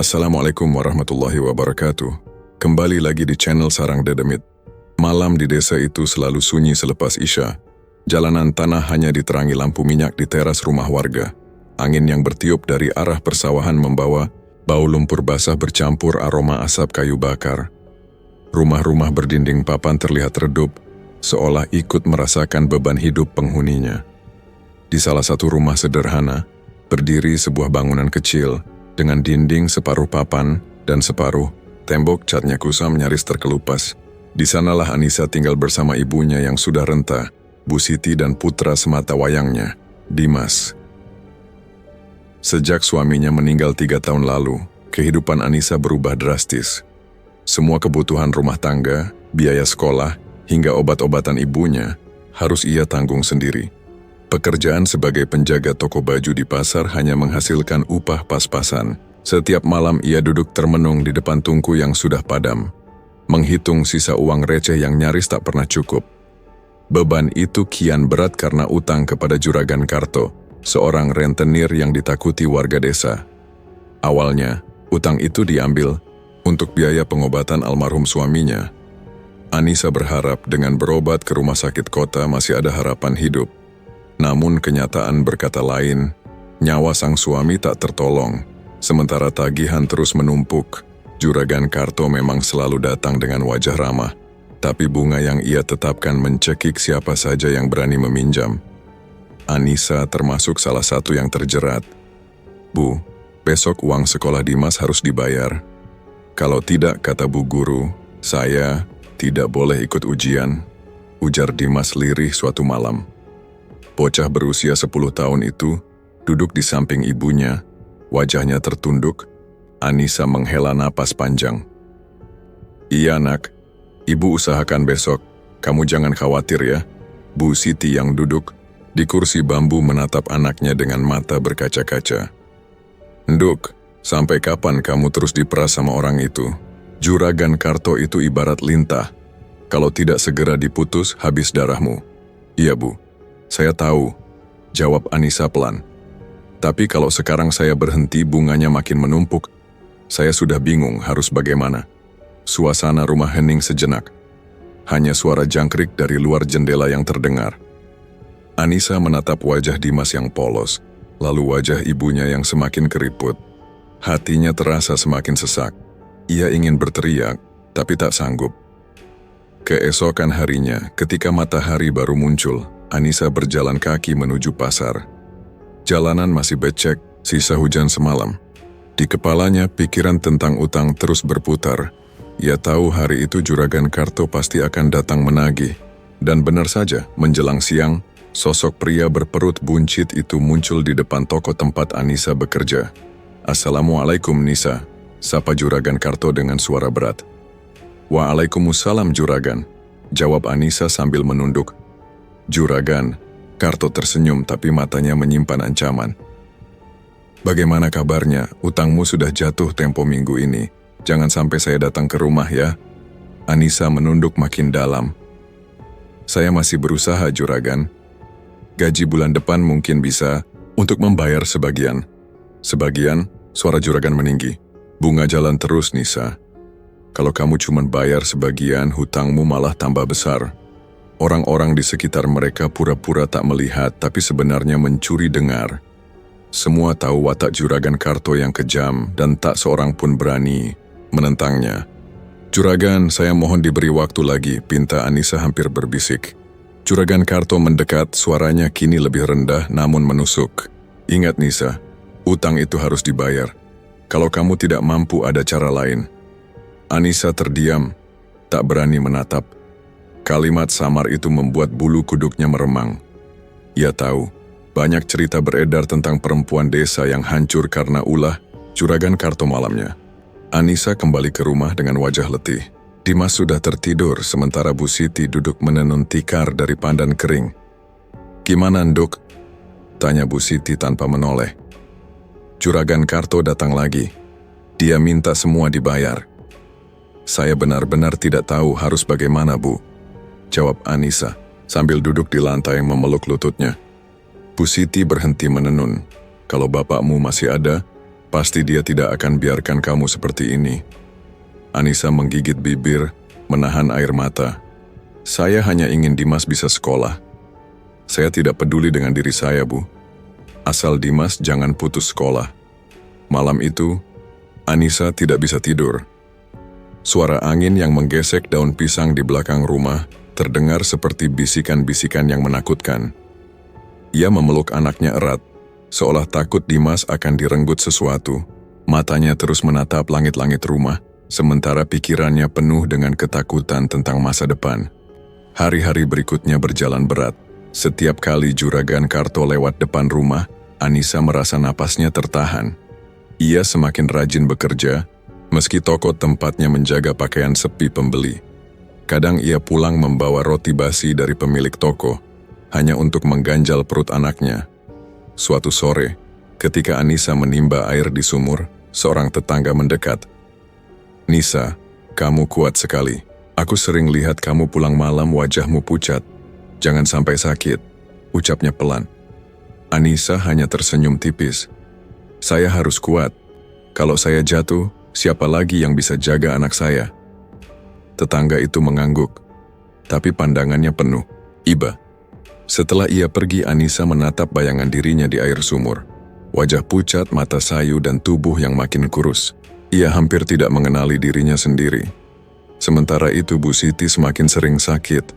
Assalamualaikum warahmatullahi wabarakatuh. Kembali lagi di channel Sarang Dedemit. Malam di desa itu selalu sunyi selepas Isya. Jalanan tanah hanya diterangi lampu minyak di teras rumah warga. Angin yang bertiup dari arah persawahan membawa bau lumpur basah bercampur aroma asap kayu bakar. Rumah-rumah berdinding papan terlihat redup, seolah ikut merasakan beban hidup penghuninya. Di salah satu rumah sederhana, berdiri sebuah bangunan kecil dengan dinding separuh papan dan separuh tembok catnya kusam nyaris terkelupas. Di sanalah Anissa tinggal bersama ibunya yang sudah renta, Bu Siti, dan putra semata wayangnya, Dimas. Sejak suaminya meninggal 3 tahun lalu, kehidupan Anissa berubah drastis. Semua kebutuhan rumah tangga, biaya sekolah, hingga obat-obatan ibunya harus ia tanggung sendiri. Pekerjaan sebagai penjaga toko baju di pasar hanya menghasilkan upah pas-pasan. Setiap malam ia duduk termenung di depan tungku yang sudah padam, menghitung sisa uang receh yang nyaris tak pernah cukup. Beban itu kian berat karena utang kepada Juragan Karto, seorang rentenir yang ditakuti warga desa. Awalnya, utang itu diambil untuk biaya pengobatan almarhum suaminya. Anissa berharap dengan berobat ke rumah sakit kota masih ada harapan hidup. Namun kenyataan berkata lain, nyawa sang suami tak tertolong. Sementara tagihan terus menumpuk, Juragan Karto memang selalu datang dengan wajah ramah. Tapi bunga yang ia tetapkan mencekik siapa saja yang berani meminjam. Anissa termasuk salah satu yang terjerat. "Bu, besok uang sekolah Dimas harus dibayar. Kalau tidak," kata Bu Guru, "saya tidak boleh ikut ujian," ujar Dimas lirih suatu malam. Bocah berusia 10 tahun itu duduk di samping ibunya, wajahnya tertunduk. Anissa menghela napas panjang. "Iya nak, ibu usahakan besok, kamu jangan khawatir ya." Bu Siti yang duduk di kursi bambu menatap anaknya dengan mata berkaca-kaca. "Nduk, sampai kapan kamu terus diperas sama orang itu? Juragan Karto itu ibarat lintah, kalau tidak segera diputus habis darahmu." "Iya Bu, saya tahu," jawab Anissa pelan. "Tapi kalau sekarang saya berhenti bunganya makin menumpuk. Saya sudah bingung harus bagaimana." Suasana rumah hening sejenak. Hanya suara jangkrik dari luar jendela yang terdengar. Anissa menatap wajah Dimas yang polos, lalu wajah ibunya yang semakin keriput. Hatinya terasa semakin sesak. Ia ingin berteriak, tapi tak sanggup. Keesokan harinya, ketika matahari baru muncul, Anissa berjalan kaki menuju pasar. Jalanan masih becek, sisa hujan semalam. Di kepalanya, pikiran tentang utang terus berputar. Ia tahu hari itu Juragan Karto pasti akan datang menagih. Dan benar saja, menjelang siang, sosok pria berperut buncit itu muncul di depan toko tempat Anissa bekerja. "Assalamualaikum Nisa," sapa Juragan Karto dengan suara berat. "Waalaikumsalam Juragan," jawab Anissa sambil menunduk. "Juragan," Karto tersenyum tapi matanya menyimpan ancaman. "Bagaimana kabarnya? Utangmu sudah jatuh tempo minggu ini. Jangan sampai saya datang ke rumah ya." Anissa menunduk makin dalam. "Saya masih berusaha Juragan. Gaji bulan depan mungkin bisa untuk membayar sebagian." "Sebagian?" Suara Juragan meninggi. "Bunga jalan terus Nisa. Kalau kamu cuma bayar sebagian, hutangmu malah tambah besar." Orang-orang di sekitar mereka pura-pura tak melihat tapi sebenarnya mencuri dengar. Semua tahu watak Juragan Karto yang kejam dan tak seorang pun berani menentangnya. "Juragan, saya mohon diberi waktu lagi," pinta Anissa hampir berbisik. Juragan Karto mendekat, suaranya kini lebih rendah namun menusuk. "Ingat Nisa, utang itu harus dibayar. Kalau kamu tidak mampu ada cara lain." Anissa terdiam, tak berani menatap. Kalimat samar itu membuat bulu kuduknya meremang. Ia tahu, banyak cerita beredar tentang perempuan desa yang hancur karena ulah Juragan Karto malamnya. Anissa kembali ke rumah dengan wajah letih. Dimas sudah tertidur, sementara Bu Siti duduk menenun tikar dari pandan kering. "Gimana Nduk?" tanya Bu Siti tanpa menoleh. "Juragan Karto datang lagi. Dia minta semua dibayar." "Saya benar-benar tidak tahu harus bagaimana Bu," jawab Anissa sambil duduk di lantai memeluk lututnya. Bu Siti berhenti menenun. "Kalau bapakmu masih ada, Pasti dia tidak akan biarkan kamu seperti ini. Anissa menggigit bibir, menahan air mata. Saya hanya ingin Dimas bisa sekolah. Saya tidak peduli dengan diri saya, Bu. Asal Dimas jangan putus sekolah. Malam itu, Anissa tidak bisa tidur. Suara angin yang menggesek daun pisang di belakang rumah terdengar seperti bisikan-bisikan yang menakutkan. Ia memeluk anaknya erat, seolah takut Dimas akan direnggut sesuatu. Matanya terus menatap langit-langit rumah, sementara pikirannya penuh dengan ketakutan tentang masa depan. Hari-hari berikutnya berjalan berat. Setiap kali juragan Karto lewat depan rumah, Anissa merasa napasnya tertahan. Ia semakin rajin bekerja, meski toko tempatnya menjaga pakaian sepi pembeli. Kadang ia pulang membawa roti basi dari pemilik toko, hanya untuk mengganjal perut anaknya. Suatu sore, ketika Anissa menimba air di sumur, seorang tetangga mendekat. "Nisa, kamu kuat sekali. Aku sering lihat kamu pulang malam wajahmu pucat. Jangan sampai sakit," ucapnya pelan. Anissa hanya tersenyum tipis. "Saya harus kuat. Kalau saya jatuh, siapa lagi yang bisa jaga anak saya?" Tetangga itu mengangguk, tapi pandangannya penuh iba. Setelah ia pergi, Anissa menatap bayangan dirinya di air sumur. Wajah pucat, mata sayu, dan tubuh yang makin kurus. Ia hampir tidak mengenali dirinya sendiri. Sementara itu Bu Siti semakin sering sakit.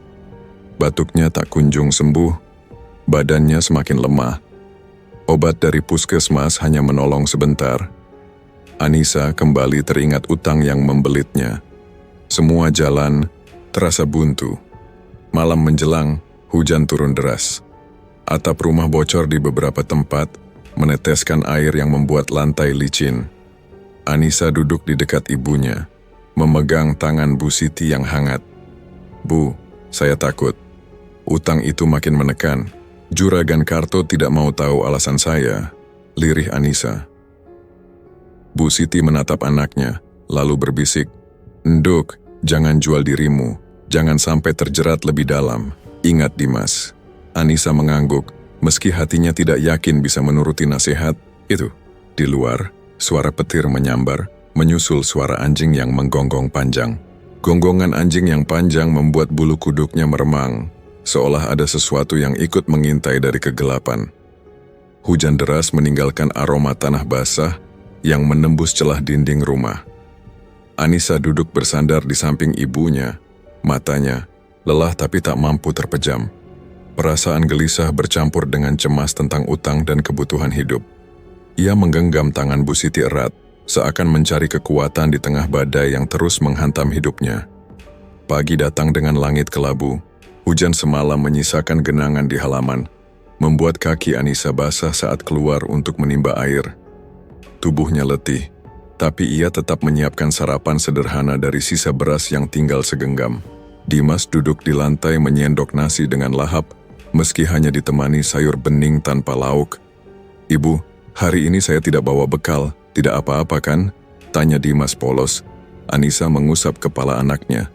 Batuknya tak kunjung sembuh, badannya semakin lemah. Obat dari puskesmas hanya menolong sebentar. Anissa kembali teringat utang yang membelitnya. Semua jalan terasa buntu. Malam menjelang, hujan turun deras. Atap rumah bocor di beberapa tempat, meneteskan air yang membuat lantai licin. Anissa duduk di dekat ibunya, memegang tangan Bu Siti yang hangat. "Bu, saya takut. Utang itu makin menekan. Juragan Karto tidak mau tahu alasan saya," lirih Anissa. Bu Siti menatap anaknya, lalu berbisik, "Nduk, jangan jual dirimu. Jangan sampai terjerat lebih dalam. Ingat Dimas." Anissa mengangguk, meski hatinya tidak yakin bisa menuruti nasihat itu. Di luar, suara petir menyambar, menyusul suara anjing yang menggonggong panjang. Gonggongan anjing yang panjang membuat bulu kuduknya meremang, seolah ada sesuatu yang ikut mengintai dari kegelapan. Hujan deras meninggalkan aroma tanah basah yang menembus celah dinding rumah. Anissa duduk bersandar di samping ibunya, matanya lelah tapi tak mampu terpejam. Perasaan gelisah bercampur dengan cemas tentang utang dan kebutuhan hidup. Ia menggenggam tangan Bu Siti erat, seakan mencari kekuatan di tengah badai yang terus menghantam hidupnya. Pagi datang dengan langit kelabu. Hujan semalam menyisakan genangan di halaman, membuat kaki Anissa basah saat keluar untuk menimba air. Tubuhnya letih, tapi ia tetap menyiapkan sarapan sederhana dari sisa beras yang tinggal segenggam. Dimas duduk di lantai menyendok nasi dengan lahap, meski hanya ditemani sayur bening tanpa lauk. "Ibu, hari ini saya tidak bawa bekal, tidak apa-apa kan?" tanya Dimas polos. Anissa mengusap kepala anaknya.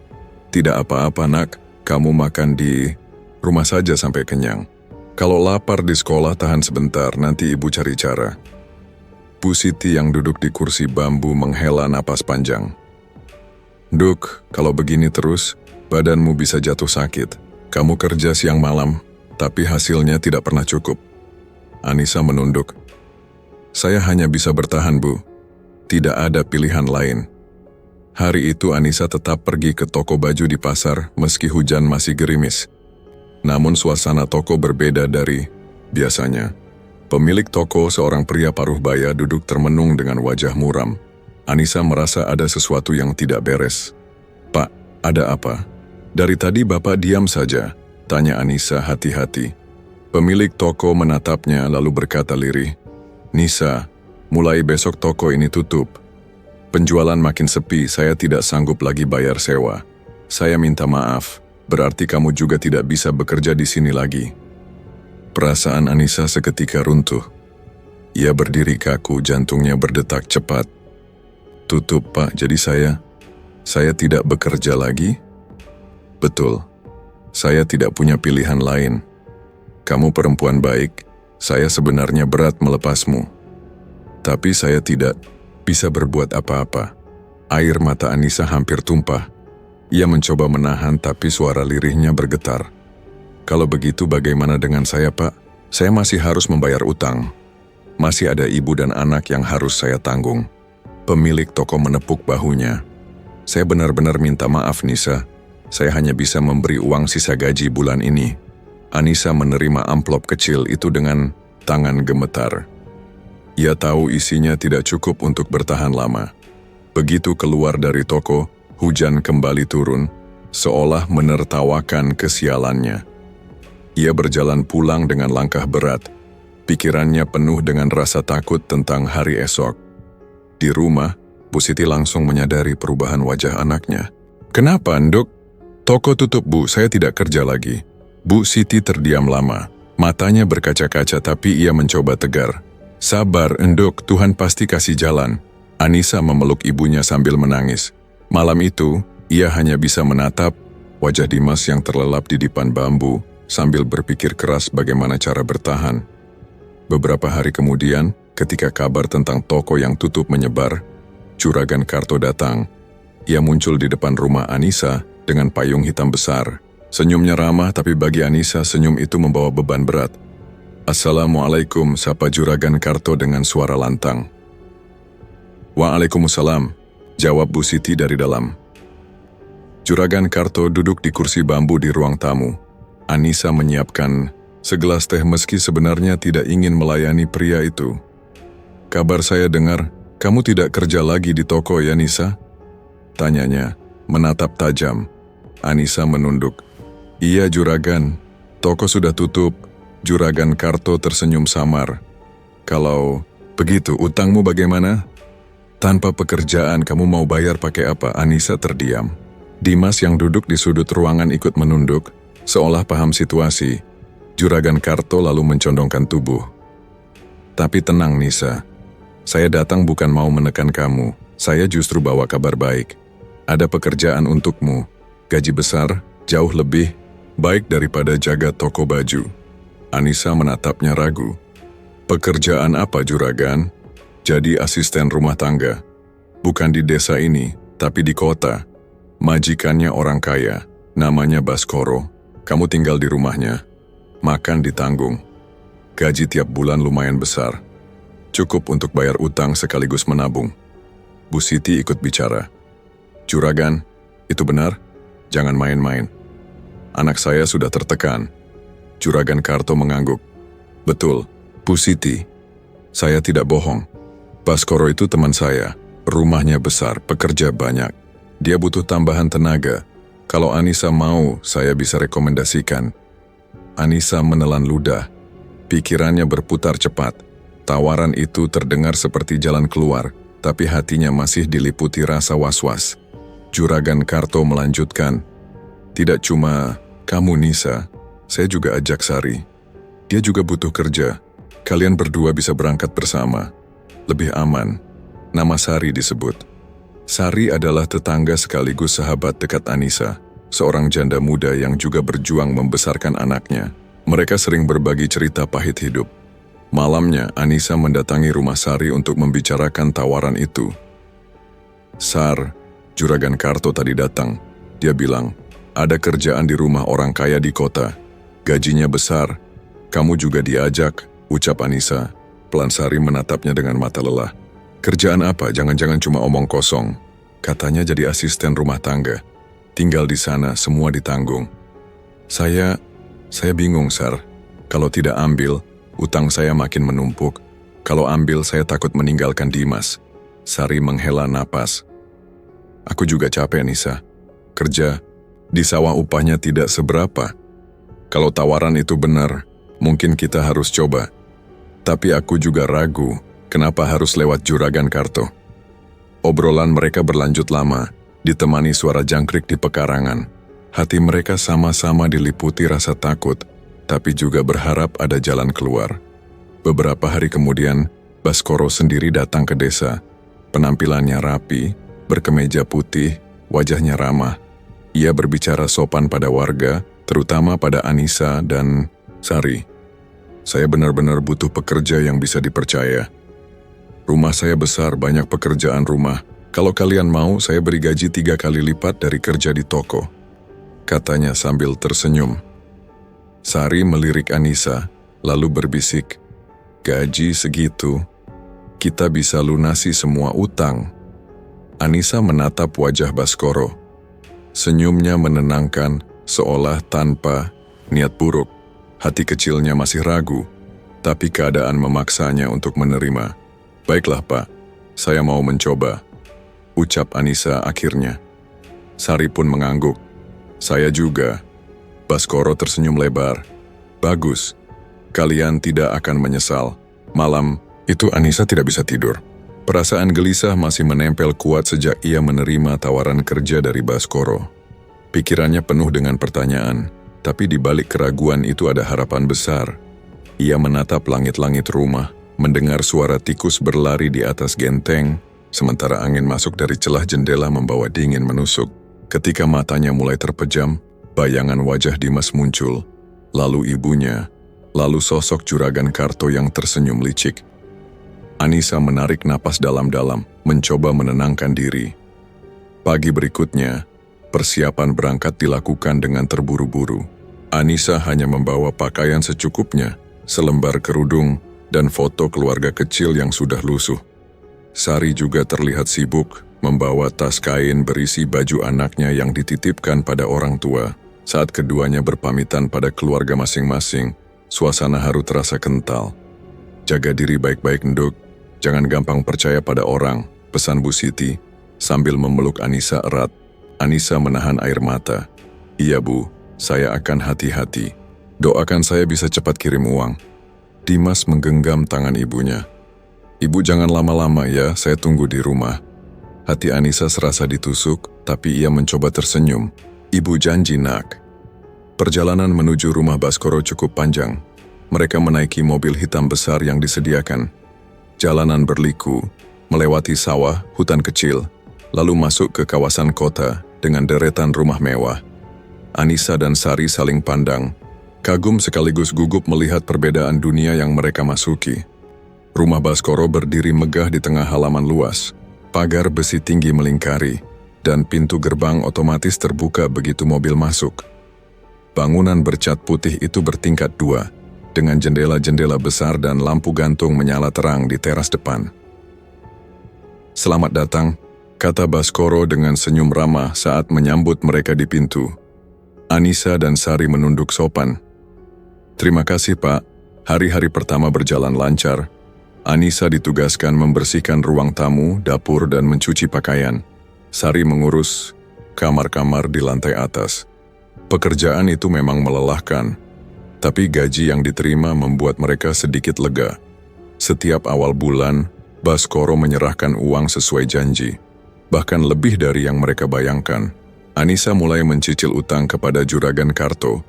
"Tidak apa-apa nak, kamu makan di rumah saja sampai kenyang. Kalau lapar di sekolah tahan sebentar, nanti ibu cari cara." Bu Siti yang duduk di kursi bambu menghela napas panjang. "Duk, kalau begini terus, badanmu bisa jatuh sakit. Kamu kerja siang malam, tapi hasilnya tidak pernah cukup." Anissa menunduk. "Saya hanya bisa bertahan, Bu. Tidak ada pilihan lain." Hari itu Anissa tetap pergi ke toko baju di pasar meski hujan masih gerimis. Namun suasana toko berbeda dari biasanya. Pemilik toko, seorang pria paruh baya, duduk termenung dengan wajah muram. Anissa merasa ada sesuatu yang tidak beres. "Pak, ada apa? Dari tadi Bapak diam saja," tanya Anissa hati-hati. Pemilik toko menatapnya lalu berkata lirih, "Nisa, mulai besok toko ini tutup. Penjualan makin sepi, saya tidak sanggup lagi bayar sewa. Saya minta maaf, berarti kamu juga tidak bisa bekerja di sini lagi." Perasaan Anissa seketika runtuh. Ia berdiri kaku, jantungnya berdetak cepat. "Tutup, Pak, jadi saya tidak bekerja lagi?" "Betul, saya tidak punya pilihan lain. Kamu perempuan baik, saya sebenarnya berat melepasmu." Tapi saya tidak bisa berbuat apa-apa. Air mata Anissa hampir tumpah. Ia mencoba menahan tapi suara lirihnya bergetar. Kalau begitu bagaimana dengan saya, Pak? Saya masih harus membayar utang. Masih ada ibu dan anak yang harus saya tanggung. Pemilik toko menepuk bahunya. Saya benar-benar minta maaf, Nisa. Saya hanya bisa memberi uang sisa gaji bulan ini. Anissa menerima amplop kecil itu dengan tangan gemetar. Ia tahu isinya tidak cukup untuk bertahan lama. Begitu keluar dari toko, hujan kembali turun, seolah menertawakan kesialannya. Ia berjalan pulang dengan langkah berat. Pikirannya penuh dengan rasa takut tentang hari esok. Di rumah, Bu Siti langsung menyadari perubahan wajah anaknya. "Kenapa, Nduk?" "Toko tutup, Bu. Saya tidak kerja lagi." Bu Siti terdiam lama. Matanya berkaca-kaca tapi ia mencoba tegar. "Sabar, Nduk. Tuhan pasti kasih jalan." Anissa memeluk ibunya sambil menangis. Malam itu, ia hanya bisa menatap wajah Dimas yang terlelap di dipan bambu sambil berpikir keras bagaimana cara bertahan. Beberapa hari kemudian, ketika kabar tentang toko yang tutup menyebar, Juragan Karto datang. Ia muncul di depan rumah Anissa dengan payung hitam besar. Senyumnya ramah tapi bagi Anissa senyum itu membawa beban berat. "Assalamualaikum," sapa Juragan Karto dengan suara lantang. "Waalaikumsalam," jawab Bu Siti dari dalam. Juragan Karto duduk di kursi bambu di ruang tamu. Anissa menyiapkan segelas teh meski sebenarnya tidak ingin melayani pria itu. "Kabar saya dengar, kamu tidak kerja lagi di toko ya, Nisa?" tanyanya, menatap tajam. Anissa menunduk. "Iya, Juragan. Toko sudah tutup." Juragan Karto tersenyum samar. "Kalau begitu, utangmu bagaimana? Tanpa pekerjaan kamu mau bayar pakai apa?" Anissa terdiam. Dimas yang duduk di sudut ruangan ikut menunduk, seolah paham situasi. Juragan Karto lalu mencondongkan tubuh. "Tapi tenang, Nisa. Saya datang bukan mau menekan kamu. Saya justru bawa kabar baik. Ada pekerjaan untukmu. Gaji besar, jauh lebih baik daripada jaga toko baju." Anissa menatapnya ragu. "Pekerjaan apa, Juragan?" "Jadi asisten rumah tangga. Bukan di desa ini, tapi di kota. Majikannya orang kaya, namanya Baskoro. Kamu tinggal di rumahnya. Makan ditanggung. Gaji tiap bulan lumayan besar. Cukup untuk bayar utang sekaligus menabung." Bu Siti ikut bicara. "Juragan, itu benar? Jangan main-main. Anak saya sudah tertekan." Juragan Karto mengangguk. "Betul, Bu Siti. Saya tidak bohong. Baskoro itu teman saya. Rumahnya besar, pekerja banyak. Dia butuh tambahan tenaga. Kalau Anissa mau, saya bisa rekomendasikan." Anissa menelan ludah. Pikirannya berputar cepat. Tawaran itu terdengar seperti jalan keluar, tapi hatinya masih diliputi rasa was-was. Juragan Karto melanjutkan, "Tidak cuma kamu, Nisa. Saya juga ajak Sari. Dia juga butuh kerja. Kalian berdua bisa berangkat bersama. Lebih aman." Nama Sari disebut. Sari adalah tetangga sekaligus sahabat dekat Anissa, seorang janda muda yang juga berjuang membesarkan anaknya. Mereka sering berbagi cerita pahit hidup. Malamnya, Anissa mendatangi rumah Sari untuk membicarakan tawaran itu. "Sar, Juragan Karto tadi datang. Dia bilang, ada kerjaan di rumah orang kaya di kota. Gajinya besar. Kamu juga diajak," ucap Anissa. Pelan Sari menatapnya dengan mata lelah. "Kerjaan apa? Jangan-jangan cuma omong kosong." "Katanya jadi asisten rumah tangga. Tinggal di sana, semua ditanggung." Saya bingung, Sar. Kalau tidak ambil, utang saya makin menumpuk. Kalau ambil, saya takut meninggalkan Dimas." Sari menghela napas. "Aku juga capek, Nisa. Kerja di sawah upahnya tidak seberapa. Kalau tawaran itu benar, mungkin kita harus coba. Tapi aku juga ragu, kenapa harus lewat Juragan Karto?" Obrolan mereka berlanjut lama, ditemani suara jangkrik di pekarangan. Hati mereka sama-sama diliputi rasa takut, tapi juga berharap ada jalan keluar. Beberapa hari kemudian, Baskoro sendiri datang ke desa. Penampilannya rapi, berkemeja putih, wajahnya ramah. Ia berbicara sopan pada warga, terutama pada Anissa dan Sari. "Saya benar-benar butuh pekerja yang bisa dipercaya. Rumah saya besar, banyak pekerjaan rumah. Kalau kalian mau, saya beri gaji 3 kali lipat dari kerja di toko, katanya sambil tersenyum. Sari melirik Anissa, lalu berbisik, gaji segitu, kita bisa lunasi semua utang. Anissa menatap wajah Baskoro. Senyumnya menenangkan, seolah tanpa niat buruk. Hati kecilnya masih ragu, tapi keadaan memaksanya untuk menerima. Baiklah Pak, saya mau mencoba, ucap Anissa akhirnya. Sari pun mengangguk. Saya juga. Baskoro tersenyum lebar. Bagus, kalian tidak akan menyesal. Malam itu Anissa tidak bisa tidur. Perasaan gelisah masih menempel kuat sejak ia menerima tawaran kerja dari Baskoro. Pikirannya penuh dengan pertanyaan, tapi di balik keraguan itu ada harapan besar. Ia menatap langit-langit rumah, mendengar suara tikus berlari di atas genteng, sementara angin masuk dari celah jendela membawa dingin menusuk. Ketika matanya mulai terpejam, bayangan wajah Dimas muncul, lalu ibunya, lalu sosok juragan Karto yang tersenyum licik. Anissa menarik napas dalam-dalam, mencoba menenangkan diri. Pagi berikutnya, persiapan berangkat dilakukan dengan terburu-buru. Anissa hanya membawa pakaian secukupnya, selembar kerudung, dan foto keluarga kecil yang sudah lusuh. Sari juga terlihat sibuk, membawa tas kain berisi baju anaknya yang dititipkan pada orang tua. Saat keduanya berpamitan pada keluarga masing-masing, suasana haru terasa kental. Jaga diri baik-baik, Nduk. Jangan gampang percaya pada orang, pesan Bu Siti, sambil memeluk Anissa erat. Anissa menahan air mata. Iya Bu, saya akan hati-hati. Doakan saya bisa cepat kirim uang. Dimas menggenggam tangan ibunya. Ibu jangan lama-lama ya, saya tunggu di rumah. Hati Anissa serasa ditusuk, tapi ia mencoba tersenyum. Ibu janji nak. Perjalanan menuju rumah Baskoro cukup panjang. Mereka menaiki mobil hitam besar yang disediakan. Jalanan berliku, melewati sawah, hutan kecil, lalu masuk ke kawasan kota dengan deretan rumah mewah. Anissa dan Sari saling pandang, kagum sekaligus gugup melihat perbedaan dunia yang mereka masuki. Rumah Baskoro berdiri megah di tengah halaman luas, pagar besi tinggi melingkari, dan pintu gerbang otomatis terbuka begitu mobil masuk. Bangunan bercat putih itu bertingkat 2, dengan jendela-jendela besar dan lampu gantung menyala terang di teras depan. Selamat datang, kata Baskoro dengan senyum ramah saat menyambut mereka di pintu. Anissa dan Sari menunduk sopan. Terima kasih Pak, hari-hari pertama berjalan lancar. Anissa ditugaskan membersihkan ruang tamu, dapur dan mencuci pakaian. Sari mengurus kamar-kamar di lantai atas. Pekerjaan itu memang melelahkan, tapi gaji yang diterima membuat mereka sedikit lega. Setiap awal bulan, Baskoro menyerahkan uang sesuai janji, bahkan lebih dari yang mereka bayangkan. Anissa mulai mencicil utang kepada juragan Karto,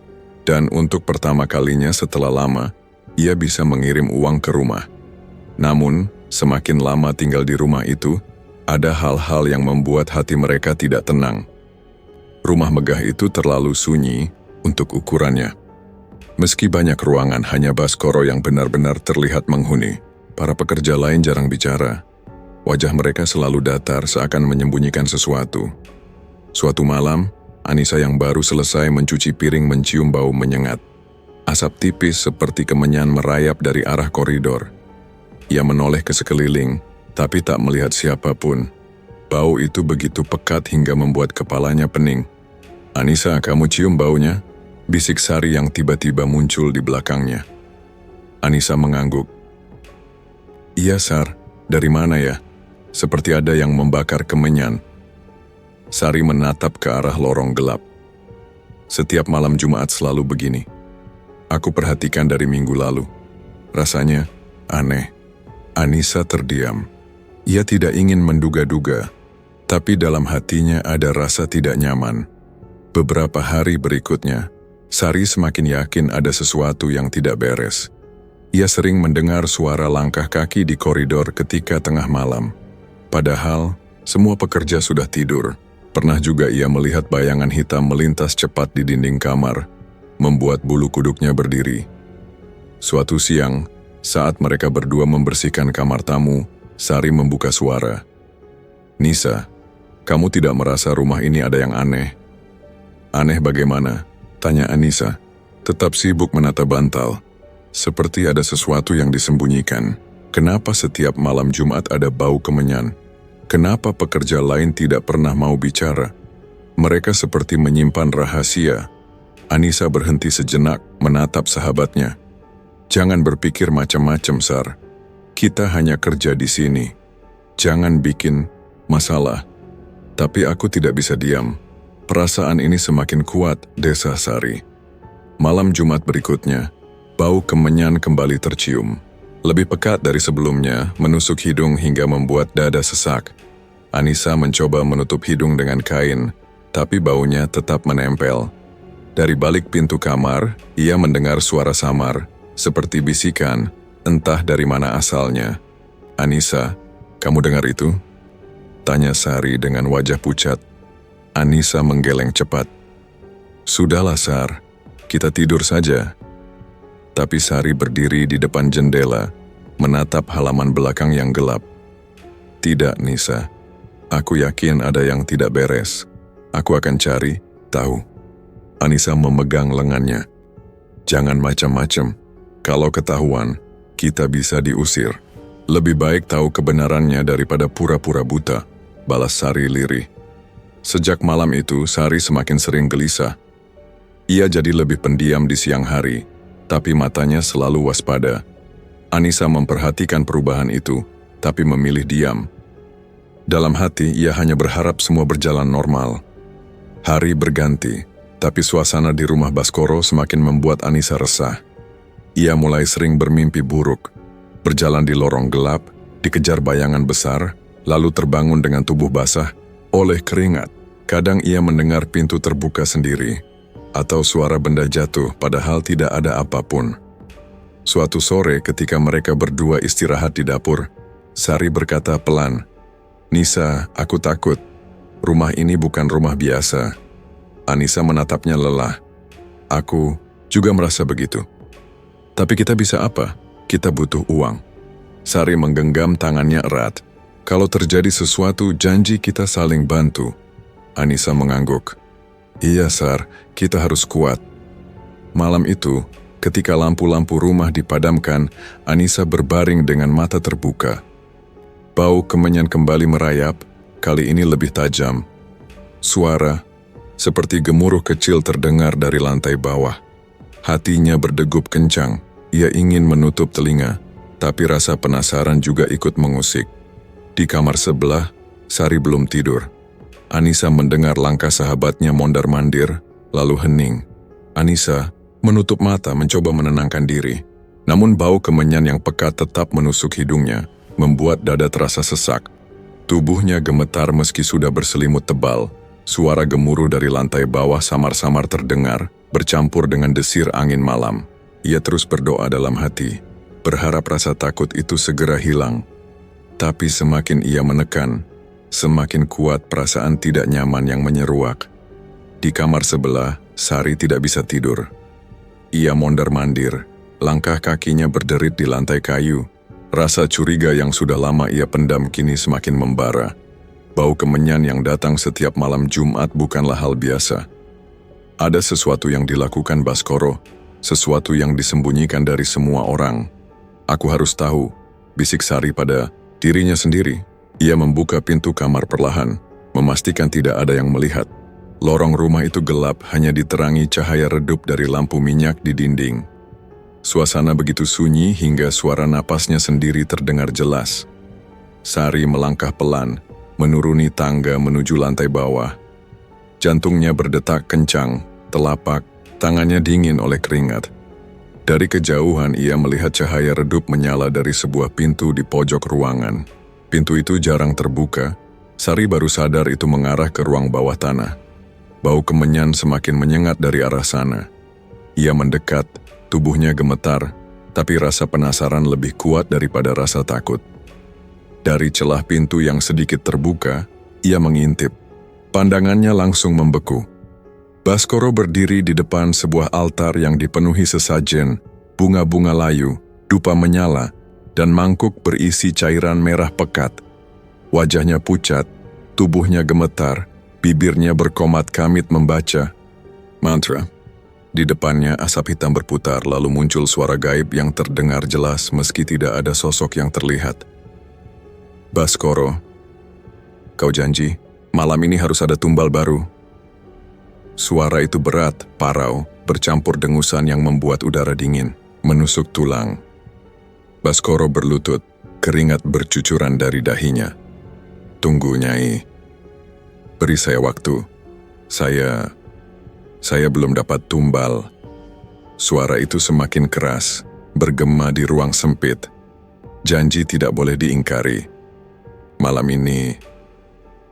dan untuk pertama kalinya setelah lama, ia bisa mengirim uang ke rumah. Namun, semakin lama tinggal di rumah itu, ada hal-hal yang membuat hati mereka tidak tenang. Rumah megah itu terlalu sunyi untuk ukurannya. Meski banyak ruangan, hanya Baskoro yang benar-benar terlihat menghuni. Para pekerja lain jarang bicara. Wajah mereka selalu datar seakan menyembunyikan sesuatu. Suatu malam, Anissa yang baru selesai mencuci piring mencium bau menyengat. Asap tipis seperti kemenyan merayap dari arah koridor. Ia menoleh ke sekeliling, tapi tak melihat siapapun. Bau itu begitu pekat hingga membuat kepalanya pening. Anissa, kamu cium baunya? Bisik Sari yang tiba-tiba muncul di belakangnya. Anissa mengangguk. Iya Sar, dari mana ya? Seperti ada yang membakar kemenyan. Sari menatap ke arah lorong gelap. Setiap malam Jumat selalu begini. Aku perhatikan dari minggu lalu. Rasanya aneh. Anissa terdiam. Ia tidak ingin menduga-duga, tapi dalam hatinya ada rasa tidak nyaman. Beberapa hari berikutnya, Sari semakin yakin ada sesuatu yang tidak beres. Ia sering mendengar suara langkah kaki di koridor ketika tengah malam. Padahal, semua pekerja sudah tidur. Pernah juga ia melihat bayangan hitam melintas cepat di dinding kamar, membuat bulu kuduknya berdiri. Suatu siang, saat mereka berdua membersihkan kamar tamu, Sari membuka suara. "Nisa, kamu tidak merasa rumah ini ada yang aneh?" "Aneh bagaimana?" tanya Anissa, tetap sibuk menata bantal. Seperti ada sesuatu yang disembunyikan. Kenapa setiap malam Jumat ada bau kemenyan? Kenapa pekerja lain tidak pernah mau bicara? Mereka seperti menyimpan rahasia. Anissa berhenti sejenak menatap sahabatnya. "Jangan berpikir macam-macam, Sar. Kita hanya kerja di sini. Jangan bikin masalah." Tapi aku tidak bisa diam. Perasaan ini semakin kuat, desa Sari. Malam Jumat berikutnya, bau kemenyan kembali tercium. Lebih pekat dari sebelumnya, menusuk hidung hingga membuat dada sesak. Anissa mencoba menutup hidung dengan kain, tapi baunya tetap menempel. Dari balik pintu kamar, ia mendengar suara samar, seperti bisikan, entah dari mana asalnya. "Anissa, kamu dengar itu?" tanya Sari dengan wajah pucat. Anissa menggeleng cepat. "Sudahlah, Sar, kita tidur saja." Tapi Sari berdiri di depan jendela, menatap halaman belakang yang gelap. "Tidak, Nisa. Aku yakin ada yang tidak beres. Aku akan cari tahu." Anissa memegang lengannya. "Jangan macam-macam. Kalau ketahuan, kita bisa diusir. Lebih baik tahu kebenarannya daripada pura-pura buta," balas Sari lirih. Sejak malam itu, Sari semakin sering gelisah. Ia jadi lebih pendiam di siang hari, tapi matanya selalu waspada. Anissa memperhatikan perubahan itu, tapi memilih diam. Dalam hati, ia hanya berharap semua berjalan normal. Hari berganti, tapi suasana di rumah Baskoro semakin membuat Anissa resah. Ia mulai sering bermimpi buruk, berjalan di lorong gelap, dikejar bayangan besar, lalu terbangun dengan tubuh basah oleh keringat. Kadang ia mendengar pintu terbuka sendiri, atau suara benda jatuh padahal tidak ada apapun. Suatu sore ketika mereka berdua istirahat di dapur, Sari berkata pelan, "Nisa, aku takut. Rumah ini bukan rumah biasa." Anissa menatapnya lelah. "Aku juga merasa begitu. Tapi kita bisa apa? Kita butuh uang." Sari menggenggam tangannya erat. "Kalau terjadi sesuatu, janji kita saling bantu." Anissa mengangguk. "Iya, Sar, kita harus kuat." Malam itu, ketika lampu-lampu rumah dipadamkan, Anissa berbaring dengan mata terbuka. Bau kemenyan kembali merayap, kali ini lebih tajam. Suara, seperti gemuruh kecil terdengar dari lantai bawah. Hatinya berdegup kencang, ia ingin menutup telinga, tapi rasa penasaran juga ikut mengusik. Di kamar sebelah, Sari belum tidur. Anissa mendengar langkah sahabatnya mondar-mandir, lalu hening. Anissa menutup mata mencoba menenangkan diri. Namun bau kemenyan yang pekat tetap menusuk hidungnya, membuat dada terasa sesak. Tubuhnya gemetar meski sudah berselimut tebal. Suara gemuruh dari lantai bawah samar-samar terdengar, bercampur dengan desir angin malam. Ia terus berdoa dalam hati, berharap rasa takut itu segera hilang. Tapi semakin ia menekan, semakin kuat perasaan tidak nyaman yang menyeruak. Di kamar sebelah, Sari tidak bisa tidur. Ia mondar-mandir, langkah kakinya berderit di lantai kayu. Rasa curiga yang sudah lama ia pendam kini semakin membara. Bau kemenyan yang datang setiap malam Jumat bukanlah hal biasa. Ada sesuatu yang dilakukan Baskoro, sesuatu yang disembunyikan dari semua orang. "Aku harus tahu," bisik Sari pada dirinya sendiri. Ia membuka pintu kamar perlahan, memastikan tidak ada yang melihat. Lorong rumah itu gelap, hanya diterangi cahaya redup dari lampu minyak di dinding. Suasana begitu sunyi hingga suara napasnya sendiri terdengar jelas. Sari melangkah pelan, menuruni tangga menuju lantai bawah. Jantungnya berdetak kencang, telapak tangannya dingin oleh keringat. Dari kejauhan ia melihat cahaya redup menyala dari sebuah pintu di pojok ruangan. Pintu itu jarang terbuka. Sari baru sadar itu mengarah ke ruang bawah tanah. Bau kemenyan semakin menyengat dari arah sana. Ia mendekat, tubuhnya gemetar, tapi rasa penasaran lebih kuat daripada rasa takut. Dari celah pintu yang sedikit terbuka, ia mengintip. Pandangannya langsung membeku. Baskoro berdiri di depan sebuah altar yang dipenuhi sesajen, bunga-bunga layu, dupa menyala, dan mangkuk berisi cairan merah pekat. Wajahnya pucat, tubuhnya gemetar, bibirnya berkomat-kamit membaca mantra. Di depannya asap hitam berputar, lalu muncul suara gaib yang terdengar jelas meski tidak ada sosok yang terlihat. Baskoro, kau janji, malam ini harus ada tumbal baru. Suara itu berat, parau, bercampur dengusan yang membuat udara dingin, menusuk tulang. Baskoro berlutut, keringat bercucuran dari dahinya. Tunggu, Nyai. Beri saya waktu. Saya belum dapat tumbal. Suara itu semakin keras, bergema di ruang sempit. Janji tidak boleh diingkari. Malam ini,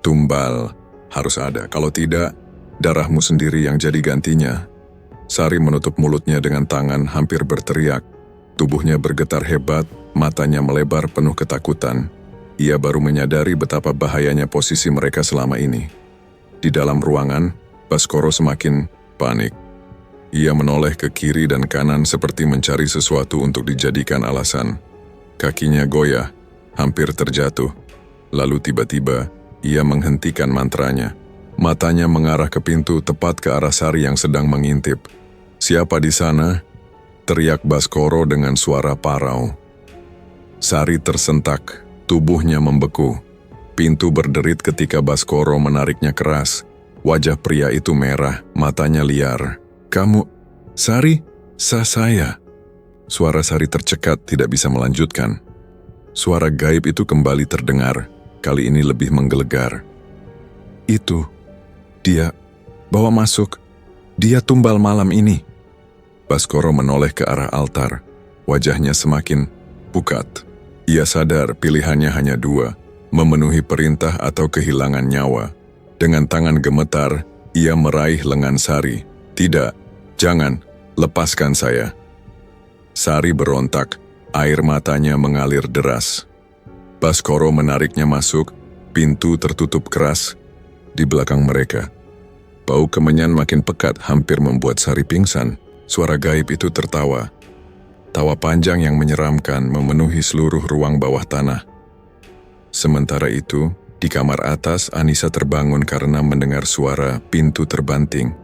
tumbal harus ada. Kalau tidak, darahmu sendiri yang jadi gantinya. Sari menutup mulutnya dengan tangan, hampir berteriak. Tubuhnya bergetar hebat, matanya melebar penuh ketakutan. Ia baru menyadari betapa bahayanya posisi mereka selama ini. Di dalam ruangan, Baskoro semakin panik. Ia menoleh ke kiri dan kanan seperti mencari sesuatu untuk dijadikan alasan. Kakinya goyah, hampir terjatuh. Lalu tiba-tiba, ia menghentikan mantranya. Matanya mengarah ke pintu tepat ke arah Sari yang sedang mengintip. "Siapa di sana?" teriak Baskoro dengan suara parau. Sari tersentak, tubuhnya membeku. Pintu berderit ketika Baskoro menariknya keras. Wajah pria itu merah, matanya liar. "Kamu, Sari? Saya." Suara Sari tercekat, tidak bisa melanjutkan. Suara gaib itu kembali terdengar, kali ini lebih menggelegar. "Itu, dia, bawa masuk. Dia tumbal malam ini." Baskoro menoleh ke arah altar, wajahnya semakin pucat. Ia sadar pilihannya hanya dua, memenuhi perintah atau kehilangan nyawa. Dengan tangan gemetar, ia meraih lengan Sari. "Tidak, jangan, lepaskan saya." Sari berontak, air matanya mengalir deras. Baskoro menariknya masuk, pintu tertutup keras di belakang mereka. Bau kemenyan makin pekat, hampir membuat Sari pingsan. Suara gaib itu tertawa. Tawa panjang yang menyeramkan memenuhi seluruh ruang bawah tanah. Sementara itu, di kamar atas, Anissa terbangun karena mendengar suara pintu terbanting.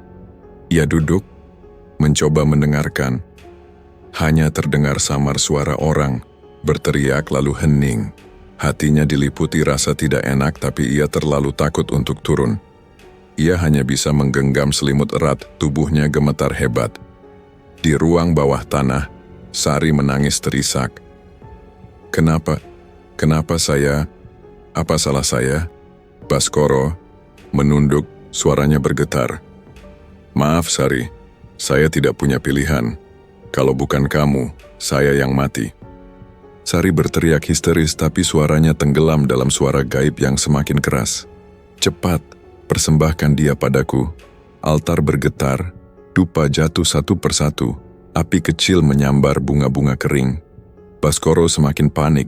Ia duduk, mencoba mendengarkan. Hanya terdengar samar suara orang, berteriak lalu hening. Hatinya diliputi rasa tidak enak, tapi ia terlalu takut untuk turun. Ia hanya bisa menggenggam selimut erat, tubuhnya gemetar hebat. Di ruang bawah tanah, Sari menangis terisak. Kenapa saya? Apa salah saya?" Baskoro menunduk, suaranya bergetar. "Maaf Sari, saya tidak punya pilihan. Kalau bukan kamu, saya yang mati." Sari berteriak histeris, tapi suaranya tenggelam dalam suara gaib yang semakin keras. "Cepat, persembahkan dia padaku." Altar bergetar, dupa jatuh satu persatu, api kecil menyambar bunga-bunga kering. Baskoro semakin panik.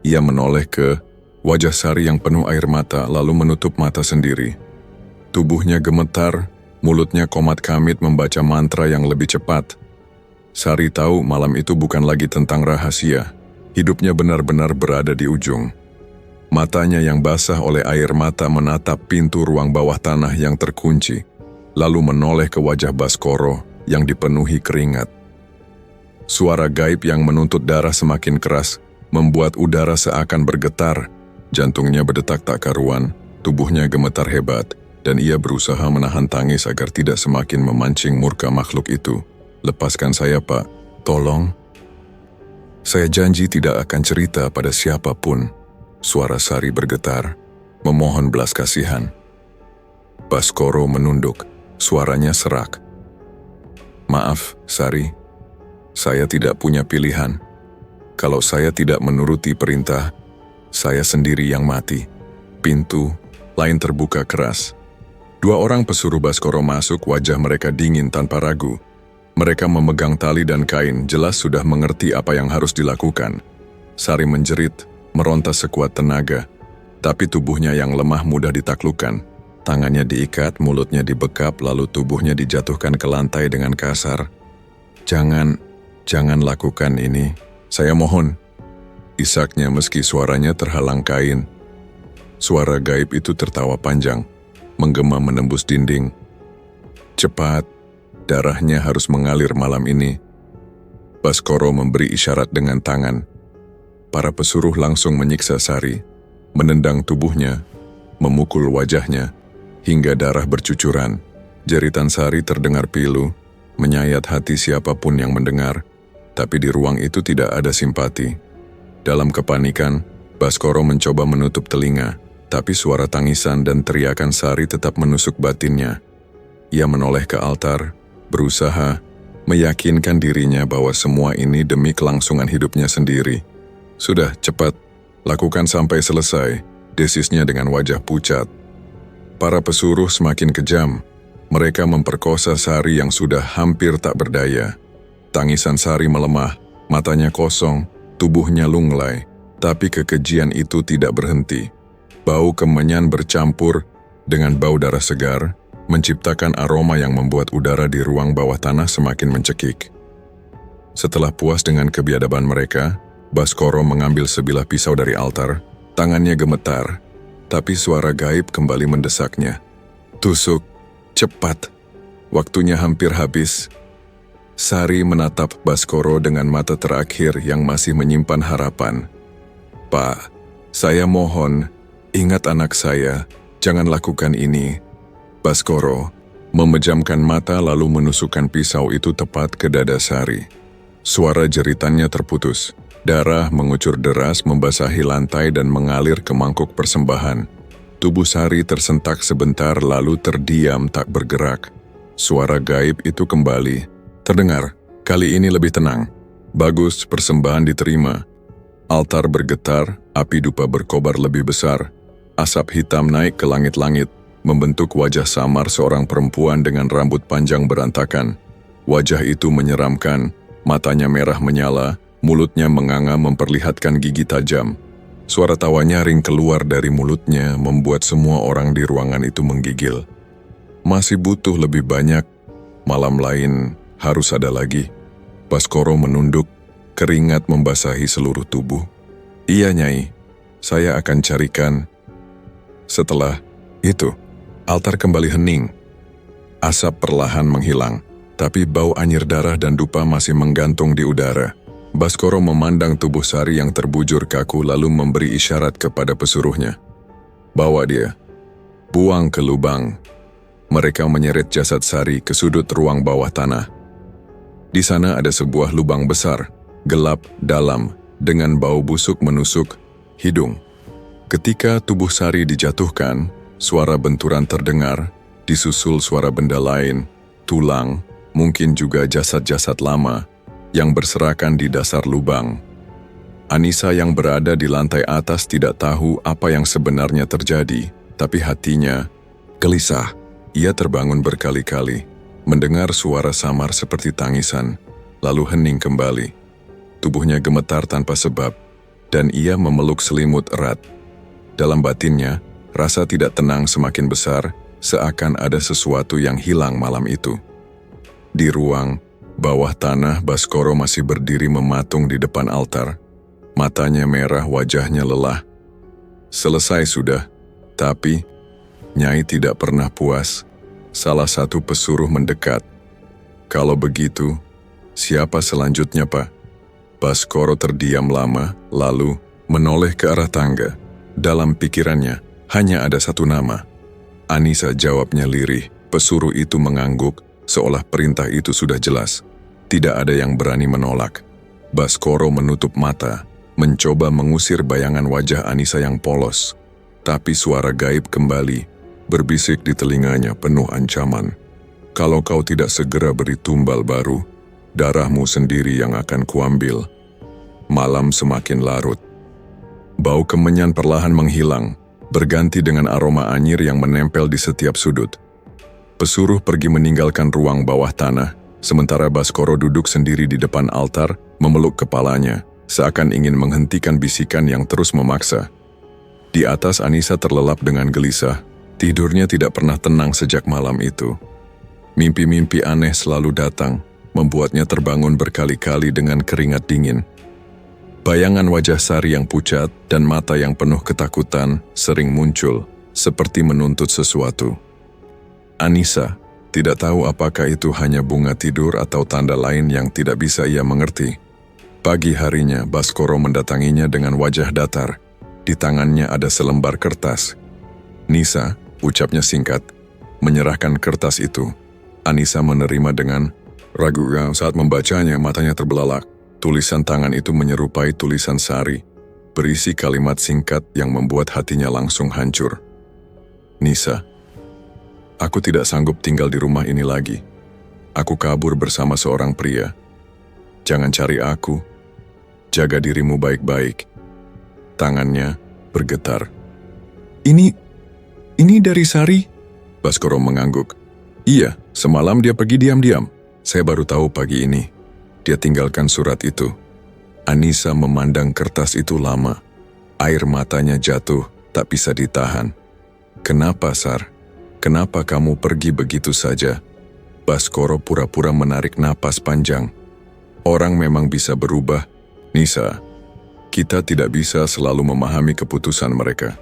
Ia menoleh ke wajah Sari yang penuh air mata, lalu menutup mata sendiri. Tubuhnya gemetar, mulutnya komat-kamit membaca mantra yang lebih cepat. Sari tahu malam itu bukan lagi tentang rahasia. Hidupnya benar-benar berada di ujung. Matanya yang basah oleh air mata menatap pintu ruang bawah tanah yang terkunci, lalu menoleh ke wajah Baskoro yang dipenuhi keringat. Suara gaib yang menuntut darah semakin keras, membuat udara seakan bergetar. Jantungnya berdetak tak karuan, tubuhnya gemetar hebat, dan ia berusaha menahan tangis agar tidak semakin memancing murka makhluk itu. "Lepaskan saya, Pak. Tolong." "Saya janji tidak akan cerita pada siapapun." Suara Sari bergetar, memohon belas kasihan. Baskoro menunduk, suaranya serak. "Maaf, Sari. Saya tidak punya pilihan. Kalau saya tidak menuruti perintah, saya sendiri yang mati." Pintu lain terbuka keras. Dua orang pesuruh Baskoro masuk, wajah mereka dingin tanpa ragu. Mereka memegang tali dan kain, jelas sudah mengerti apa yang harus dilakukan. Sari menjerit, meronta sekuat tenaga, tapi tubuhnya yang lemah mudah ditaklukkan. Tangannya diikat, mulutnya dibekap, lalu tubuhnya dijatuhkan ke lantai dengan kasar. Jangan lakukan ini. Saya mohon." isaknya meski suaranya terhalang kain. Suara gaib itu tertawa panjang, menggema menembus dinding. Cepat, darahnya harus mengalir malam ini. Baskoro memberi isyarat dengan tangan. Para pesuruh langsung menyiksa Sari, menendang tubuhnya, memukul wajahnya, hingga darah bercucuran. Jeritan Sari terdengar pilu, menyayat hati siapapun yang mendengar, tapi di ruang itu tidak ada simpati. Dalam kepanikan, Baskoro mencoba menutup telinga, tapi suara tangisan dan teriakan Sari tetap menusuk batinnya. Ia menoleh ke altar, berusaha meyakinkan dirinya bahwa semua ini demi kelangsungan hidupnya sendiri. Sudah, cepat, lakukan sampai selesai, desisnya dengan wajah pucat. Para pesuruh semakin kejam. Mereka memperkosa Sari yang sudah hampir tak berdaya. Tangisan Sari melemah, matanya kosong, tubuhnya lunglai, tapi kekejian itu tidak berhenti. Bau kemenyan bercampur dengan bau darah segar, menciptakan aroma yang membuat udara di ruang bawah tanah semakin mencekik. Setelah puas dengan kebiadaban mereka, Baskoro mengambil sebilah pisau dari altar, tangannya gemetar, tapi suara gaib kembali mendesaknya. Tusuk, cepat, waktunya hampir habis. Sari menatap Baskoro dengan mata terakhir yang masih menyimpan harapan. Pak, saya mohon, ingat anak saya, jangan lakukan ini. Baskoro memejamkan mata lalu menusukkan pisau itu tepat ke dada Sari. Suara jeritannya terputus. Darah mengucur deras membasahi lantai dan mengalir ke mangkuk persembahan. Tubuh Sari tersentak sebentar lalu terdiam tak bergerak. Suara gaib itu kembali terdengar. Kali ini lebih tenang. Bagus, persembahan diterima. Altar bergetar, api dupa berkobar lebih besar. Asap hitam naik ke langit-langit, membentuk wajah samar seorang perempuan dengan rambut panjang berantakan. Wajah itu menyeramkan, matanya merah menyala, mulutnya menganga memperlihatkan gigi tajam. Suara tawa nyaring keluar dari mulutnya membuat semua orang di ruangan itu menggigil. Masih butuh lebih banyak, malam lain harus ada lagi. Baskoro menunduk, keringat membasahi seluruh tubuh. Iya Nyai, saya akan carikan. Setelah itu, altar kembali hening. Asap perlahan menghilang, tapi bau anyir darah dan dupa masih menggantung di udara. Baskoro memandang tubuh Sari yang terbujur kaku lalu memberi isyarat kepada pesuruhnya. Bawa dia. Buang ke lubang. Mereka menyeret jasad Sari ke sudut ruang bawah tanah. Di sana ada sebuah lubang besar, gelap, dalam, dengan bau busuk menusuk hidung. Ketika tubuh Sari dijatuhkan, suara benturan terdengar, disusul suara benda lain, tulang, mungkin juga jasad-jasad lama, yang berserakan di dasar lubang. Anissa yang berada di lantai atas tidak tahu apa yang sebenarnya terjadi, tapi hatinya gelisah. Ia terbangun berkali-kali, mendengar suara samar seperti tangisan, lalu hening kembali. Tubuhnya gemetar tanpa sebab, dan ia memeluk selimut erat. Dalam batinnya, rasa tidak tenang semakin besar, seakan ada sesuatu yang hilang malam itu. Di ruang bawah tanah, Baskoro masih berdiri mematung di depan altar. Matanya merah, wajahnya lelah. Selesai sudah, tapi Nyai tidak pernah puas. Salah satu pesuruh mendekat. Kalau begitu, siapa selanjutnya, Pak? Baskoro terdiam lama, lalu menoleh ke arah tangga. Dalam pikirannya, hanya ada satu nama. Anissa, jawabnya lirih. Pesuruh itu mengangguk, seolah perintah itu sudah jelas. Tidak ada yang berani menolak. Baskoro menutup mata, mencoba mengusir bayangan wajah Anissa yang polos. Tapi suara gaib kembali, berbisik di telinganya penuh ancaman. Kalau kau tidak segera beri tumbal baru, darahmu sendiri yang akan kuambil. Malam semakin larut. Bau kemenyan perlahan menghilang, berganti dengan aroma anyir yang menempel di setiap sudut. Pesuruh pergi meninggalkan ruang bawah tanah, sementara Baskoro duduk sendiri di depan altar, memeluk kepalanya, seakan ingin menghentikan bisikan yang terus memaksa. Di atas, Anissa terlelap dengan gelisah. Tidurnya tidak pernah tenang sejak malam itu. Mimpi-mimpi aneh selalu datang, membuatnya terbangun berkali-kali dengan keringat dingin. Bayangan wajah Sari yang pucat dan mata yang penuh ketakutan sering muncul, seperti menuntut sesuatu. Anissa tidak tahu apakah itu hanya bunga tidur atau tanda lain yang tidak bisa ia mengerti. Pagi harinya, Baskoro mendatanginya dengan wajah datar. Di tangannya ada selembar kertas. "Nisa," ucapnya singkat, menyerahkan kertas itu. Anissa menerima dengan ragu. Saat membacanya, matanya terbelalak. Tulisan tangan itu menyerupai tulisan Sari, berisi kalimat singkat yang membuat hatinya langsung hancur. "Nisa, aku tidak sanggup tinggal di rumah ini lagi. Aku kabur bersama seorang pria. Jangan cari aku. Jaga dirimu baik-baik." Tangannya bergetar. Ini dari Sari?" Baskoro mengangguk. "Iya, semalam dia pergi diam-diam. Saya baru tahu pagi ini. Dia tinggalkan surat itu." Anissa memandang kertas itu lama. Air matanya jatuh, tak bisa ditahan. "Kenapa, Sar? Kenapa kamu pergi begitu saja?" Baskoro pura-pura menarik napas panjang. "Orang memang bisa berubah, Nisa. Kita tidak bisa selalu memahami keputusan mereka."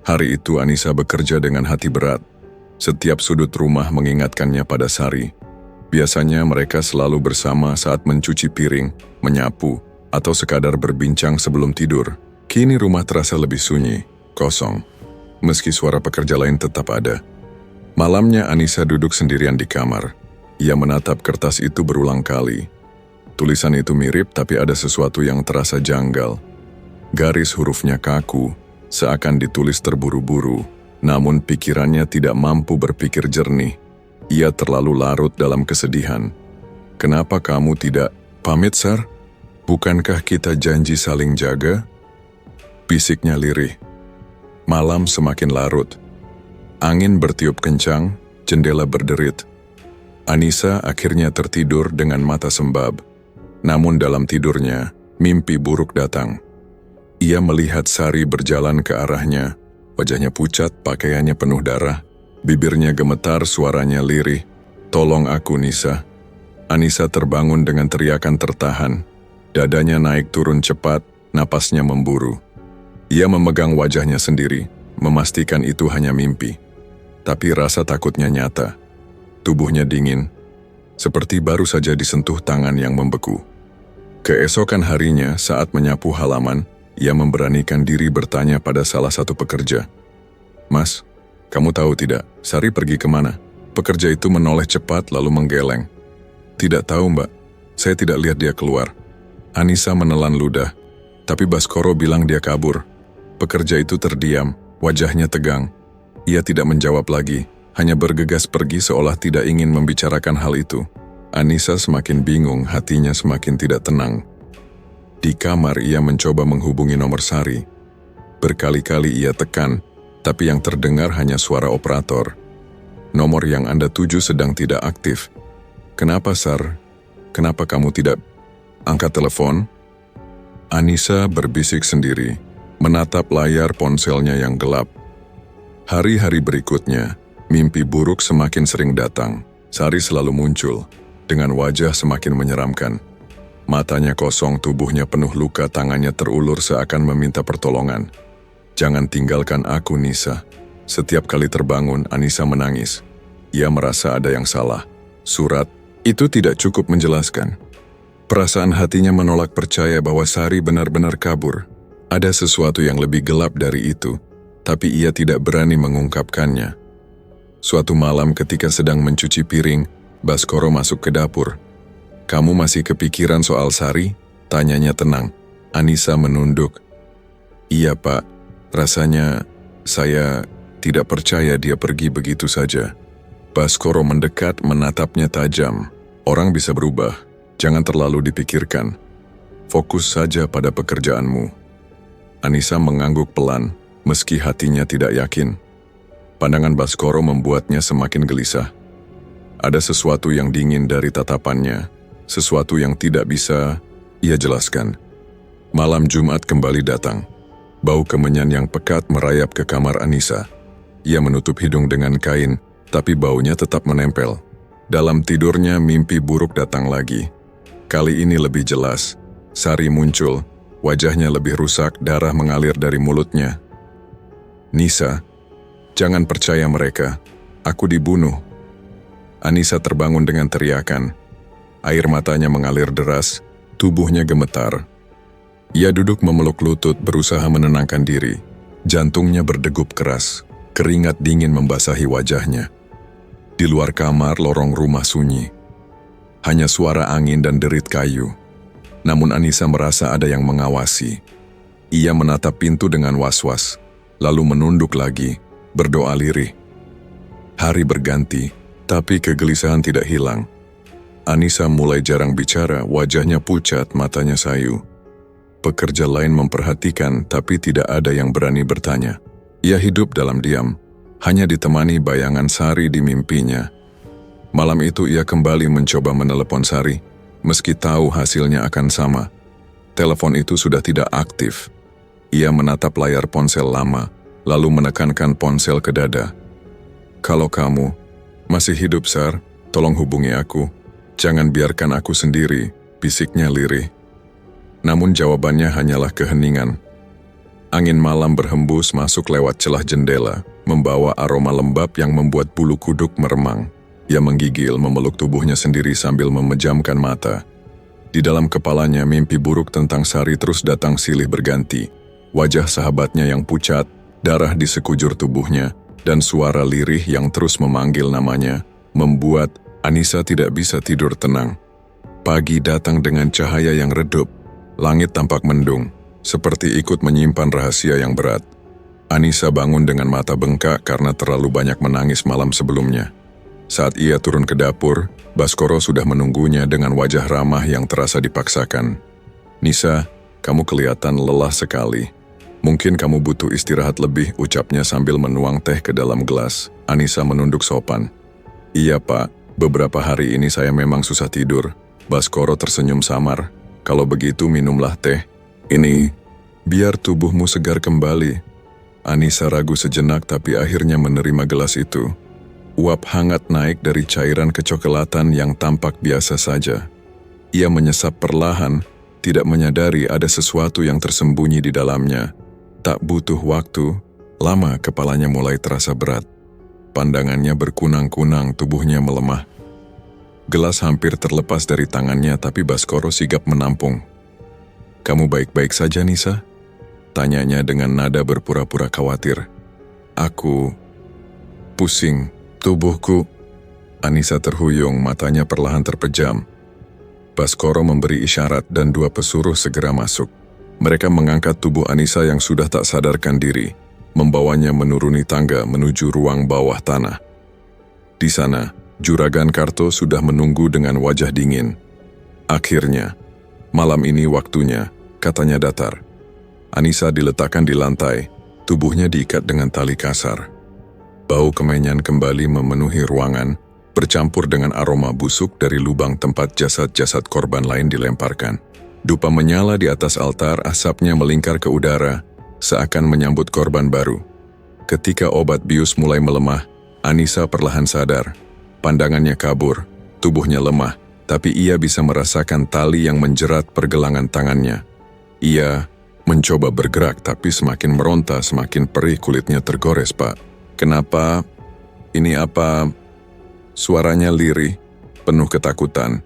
Hari itu Anissa bekerja dengan hati berat. Setiap sudut rumah mengingatkannya pada Sari. Biasanya mereka selalu bersama saat mencuci piring, menyapu, atau sekadar berbincang sebelum tidur. Kini rumah terasa lebih sunyi, kosong, meski suara pekerja lain tetap ada. Malamnya Anissa duduk sendirian di kamar. Ia menatap kertas itu berulang kali. Tulisan itu mirip, tapi ada sesuatu yang terasa janggal. Garis hurufnya kaku, seakan ditulis terburu-buru, namun pikirannya tidak mampu berpikir jernih. Ia terlalu larut dalam kesedihan. "Kenapa kamu tidak pamit, Sar? Bukankah kita janji saling jaga?" Bisiknya lirih. Malam semakin larut. Angin bertiup kencang, jendela berderit. Anissa akhirnya tertidur dengan mata sembab. Namun dalam tidurnya, mimpi buruk datang. Ia melihat Sari berjalan ke arahnya. Wajahnya pucat, pakaiannya penuh darah. Bibirnya gemetar, suaranya lirih. "Tolong aku, Nisa." Anissa terbangun dengan teriakan tertahan. Dadanya naik turun cepat, napasnya memburu. Ia memegang wajahnya sendiri, memastikan itu hanya mimpi. Tapi rasa takutnya nyata. Tubuhnya dingin, seperti baru saja disentuh tangan yang membeku. Keesokan harinya, saat menyapu halaman, ia memberanikan diri bertanya pada salah satu pekerja. "Mas, kamu tahu tidak, Sari pergi kemana?" Pekerja itu menoleh cepat lalu menggeleng. "Tidak tahu, Mbak. Saya tidak lihat dia keluar." Anissa menelan ludah. Tapi Baskoro bilang dia kabur. Pekerja itu terdiam, wajahnya tegang. Ia tidak menjawab lagi, hanya bergegas pergi seolah tidak ingin membicarakan hal itu. Anissa semakin bingung, hatinya semakin tidak tenang. Di kamar ia mencoba menghubungi nomor Sari. Berkali-kali ia tekan, tapi yang terdengar hanya suara operator. "Nomor yang Anda tuju sedang tidak aktif." "Kenapa, Sar? Kenapa kamu tidak angkat telepon?" Anissa berbisik sendiri, menatap layar ponselnya yang gelap. Hari-hari berikutnya, mimpi buruk semakin sering datang. Sari selalu muncul, dengan wajah semakin menyeramkan. Matanya kosong, tubuhnya penuh luka, tangannya terulur seakan meminta pertolongan. "Jangan tinggalkan aku, Nisa." Setiap kali terbangun, Anissa menangis. Ia merasa ada yang salah. Surat itu tidak cukup menjelaskan. Perasaan hatinya menolak percaya bahwa Sari benar-benar kabur. Ada sesuatu yang lebih gelap dari itu, tapi ia tidak berani mengungkapkannya. Suatu malam ketika sedang mencuci piring, Baskoro masuk ke dapur. "Kamu masih kepikiran soal Sari?" tanyanya tenang. Anissa menunduk. "Iya, Pak. Rasanya saya tidak percaya dia pergi begitu saja." Baskoro mendekat, menatapnya tajam. "Orang bisa berubah. Jangan terlalu dipikirkan. Fokus saja pada pekerjaanmu." Anissa mengangguk pelan, meski hatinya tidak yakin. Pandangan Baskoro membuatnya semakin gelisah. Ada sesuatu yang dingin dari tatapannya, sesuatu yang tidak bisa ia jelaskan. Malam Jumat kembali datang. Bau kemenyan yang pekat merayap ke kamar Anissa. Ia menutup hidung dengan kain, tapi baunya tetap menempel. Dalam tidurnya mimpi buruk datang lagi. Kali ini lebih jelas. Sari muncul, Wajahnya lebih rusak, darah mengalir dari mulutnya. "Nisa, jangan percaya mereka. Aku dibunuh." Anissa terbangun dengan teriakan. Air matanya mengalir deras, tubuhnya gemetar. Ia duduk memeluk lutut, berusaha menenangkan diri. Jantungnya berdegup keras, keringat dingin membasahi wajahnya. Di luar kamar, lorong rumah sunyi. Hanya suara angin dan derit kayu. Namun Anissa merasa ada yang mengawasi. Ia menatap pintu dengan was-was, lalu menunduk lagi, berdoa lirih. Hari berganti, tapi kegelisahan tidak hilang. Anissa mulai jarang bicara, wajahnya pucat, matanya sayu. Pekerja lain memperhatikan, tapi tidak ada yang berani bertanya. Ia hidup dalam diam, hanya ditemani bayangan Sari di mimpinya. Malam itu ia kembali mencoba menelepon Sari, meski tahu hasilnya akan sama. Telepon itu sudah tidak aktif. Ia menatap layar ponsel lama, lalu menekankan ponsel ke dada. "Kalau kamu masih hidup, Sar, tolong hubungi aku. Jangan biarkan aku sendiri," bisiknya lirih. Namun jawabannya hanyalah keheningan. Angin malam berhembus masuk lewat celah jendela, membawa aroma lembab yang membuat bulu kuduk meremang. Ia menggigil, memeluk tubuhnya sendiri sambil memejamkan mata. Di dalam kepalanya, mimpi buruk tentang Sari terus datang silih berganti. Wajah sahabatnya yang pucat, darah di sekujur tubuhnya, dan suara lirih yang terus memanggil namanya, membuat Anissa tidak bisa tidur tenang. Pagi datang dengan cahaya yang redup. Langit tampak mendung, seperti ikut menyimpan rahasia yang berat. Anissa bangun dengan mata bengkak karena terlalu banyak menangis malam sebelumnya. Saat ia turun ke dapur, Baskoro sudah menunggunya dengan wajah ramah yang terasa dipaksakan. "Nisa, kamu kelihatan lelah sekali. Mungkin kamu butuh istirahat lebih," ucapnya sambil menuang teh ke dalam gelas. Anissa menunduk sopan. "Iya, Pak. Beberapa hari ini saya memang susah tidur." Baskoro tersenyum samar. "Kalau begitu minumlah teh. Ini, biar tubuhmu segar kembali." Anissa ragu sejenak tapi akhirnya menerima gelas itu. Uap hangat naik dari cairan kecoklatan yang tampak biasa saja. Ia menyesap perlahan, tidak menyadari ada sesuatu yang tersembunyi di dalamnya. Tak butuh waktu, lama kepalanya mulai terasa berat. Pandangannya berkunang-kunang, tubuhnya melemah. Gelas hampir terlepas dari tangannya, tapi Baskoro sigap menampung. "Kamu baik-baik saja, Nisa?" tanyanya dengan nada berpura-pura khawatir. "Aku pusing. Tubuhku." Anissa terhuyung, matanya perlahan terpejam. Baskoro memberi isyarat dan dua pesuruh segera masuk. Mereka mengangkat tubuh Anissa yang sudah tak sadarkan diri, membawanya menuruni tangga menuju ruang bawah tanah. Di sana, Juragan Karto sudah menunggu dengan wajah dingin. "Akhirnya, malam ini waktunya," katanya datar. Anissa diletakkan di lantai, tubuhnya diikat dengan tali kasar. Bau kemenyan kembali memenuhi ruangan, bercampur dengan aroma busuk dari lubang tempat jasad-jasad korban lain dilemparkan. Dupa menyala di atas altar, asapnya melingkar ke udara, seakan menyambut korban baru. Ketika obat bius mulai melemah, Anissa perlahan sadar. Pandangannya kabur, tubuhnya lemah, tapi ia bisa merasakan tali yang menjerat pergelangan tangannya. Ia mencoba bergerak, tapi semakin meronta, semakin perih kulitnya tergores, "Pak. Kenapa? Ini apa?" Suaranya lirih, penuh ketakutan.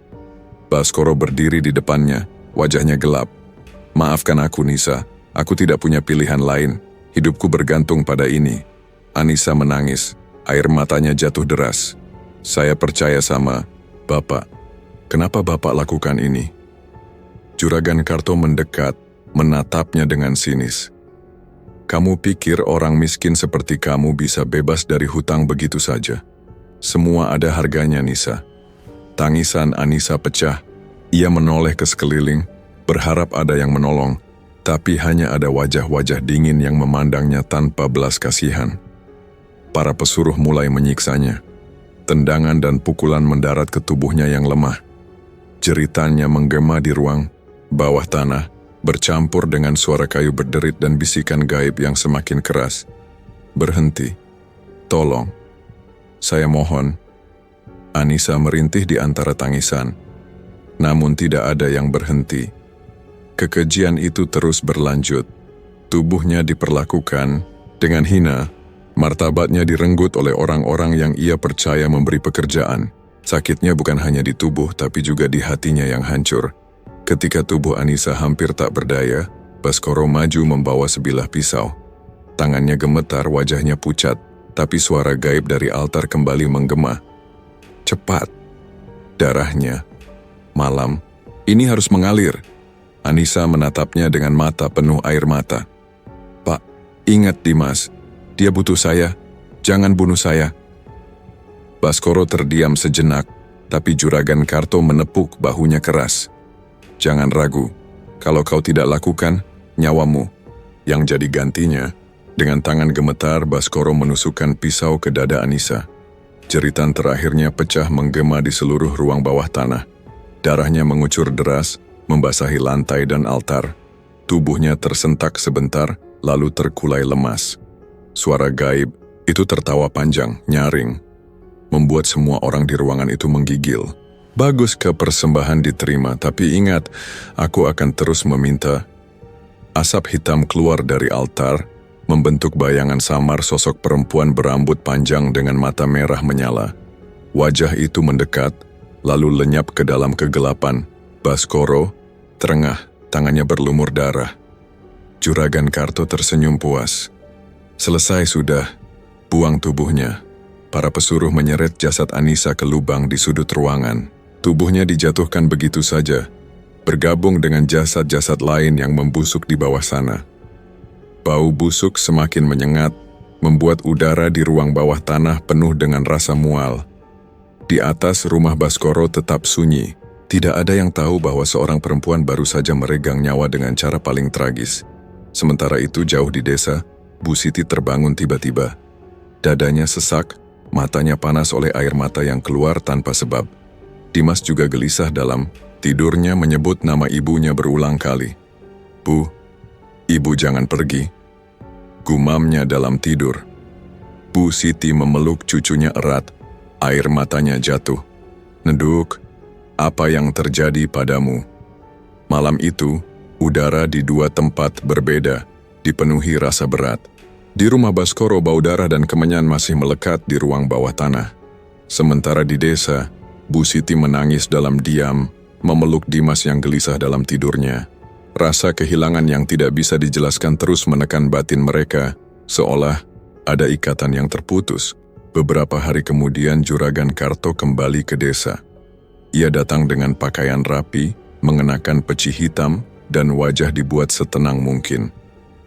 Baskoro berdiri di depannya, wajahnya gelap. "Maafkan aku, Nisa. Aku tidak punya pilihan lain. Hidupku bergantung pada ini." Anissa menangis, air matanya jatuh deras. "Saya percaya sama Bapak. Kenapa Bapak lakukan ini?" Juragan Karto mendekat, menatapnya dengan sinis. "Kamu pikir orang miskin seperti kamu bisa bebas dari hutang begitu saja? Semua ada harganya, Nisa." Tangisan Anissa pecah. Ia menoleh ke sekeliling, berharap ada yang menolong, tapi hanya ada wajah-wajah dingin yang memandangnya tanpa belas kasihan. Para pesuruh mulai menyiksanya. Tendangan dan pukulan mendarat ke tubuhnya yang lemah. Jeritannya menggema di ruang bawah tanah, bercampur dengan suara kayu berderit dan bisikan gaib yang semakin keras. "Berhenti. Tolong. Saya mohon." Anissa merintih di antara tangisan. Namun tidak ada yang berhenti. Kekejian itu terus berlanjut. Tubuhnya diperlakukan dengan hina, martabatnya direnggut oleh orang-orang yang ia percaya memberi pekerjaan. Sakitnya bukan hanya di tubuh tapi juga di hatinya yang hancur. Ketika tubuh Anissa hampir tak berdaya, Baskoro maju membawa sebilah pisau. Tangannya gemetar, wajahnya pucat, tapi suara gaib dari altar kembali menggema. Cepat! Darahnya. Malam. Ini harus mengalir. Anissa menatapnya dengan mata penuh air mata. Pak, ingat Dimas. Dia butuh saya. Jangan bunuh saya. Baskoro terdiam sejenak, tapi Juragan Karto menepuk bahunya keras. Jangan ragu. Kalau kau tidak lakukan, nyawamu. Yang jadi gantinya, dengan tangan gemetar Baskoro menusukkan pisau ke dada Anissa. Jeritan terakhirnya pecah menggema di seluruh ruang bawah tanah. Darahnya mengucur deras, membasahi lantai dan altar. Tubuhnya tersentak sebentar, lalu terkulai lemas. Suara gaib itu tertawa panjang, nyaring, membuat semua orang di ruangan itu menggigil. Bagus persembahan diterima, tapi ingat, aku akan terus meminta. Asap hitam keluar dari altar, membentuk bayangan samar sosok perempuan berambut panjang dengan mata merah menyala. Wajah itu mendekat, lalu lenyap ke dalam kegelapan. Baskoro terengah, tangannya berlumur darah. Juragan Karto tersenyum puas. Selesai sudah, buang tubuhnya. Para pesuruh menyeret jasad Anissa ke lubang di sudut ruangan. Tubuhnya dijatuhkan begitu saja, bergabung dengan jasad-jasad lain yang membusuk di bawah sana. Bau busuk semakin menyengat, membuat udara di ruang bawah tanah penuh dengan rasa mual. Di atas rumah Baskoro tetap sunyi. Tidak ada yang tahu bahwa seorang perempuan baru saja meregang nyawa dengan cara paling tragis. Sementara itu jauh di desa, Bu Siti terbangun tiba-tiba. Dadanya sesak, matanya panas oleh air mata yang keluar tanpa sebab. Dimas juga gelisah dalam tidurnya menyebut nama ibunya berulang kali. Bu, ibu jangan pergi. Gumamnya dalam tidur. Bu Siti memeluk cucunya erat, air matanya jatuh. Neduk, apa yang terjadi padamu? Malam itu, udara di dua tempat berbeda, dipenuhi rasa berat. Di rumah Baskoro, bau darah dan kemenyan masih melekat di ruang bawah tanah. Sementara di desa, Bu Siti menangis dalam diam, memeluk Dimas yang gelisah dalam tidurnya. Rasa kehilangan yang tidak bisa dijelaskan terus menekan batin mereka, seolah ada ikatan yang terputus. Beberapa hari kemudian Juragan Karto kembali ke desa. Ia datang dengan pakaian rapi, mengenakan peci hitam, dan wajah dibuat setenang mungkin.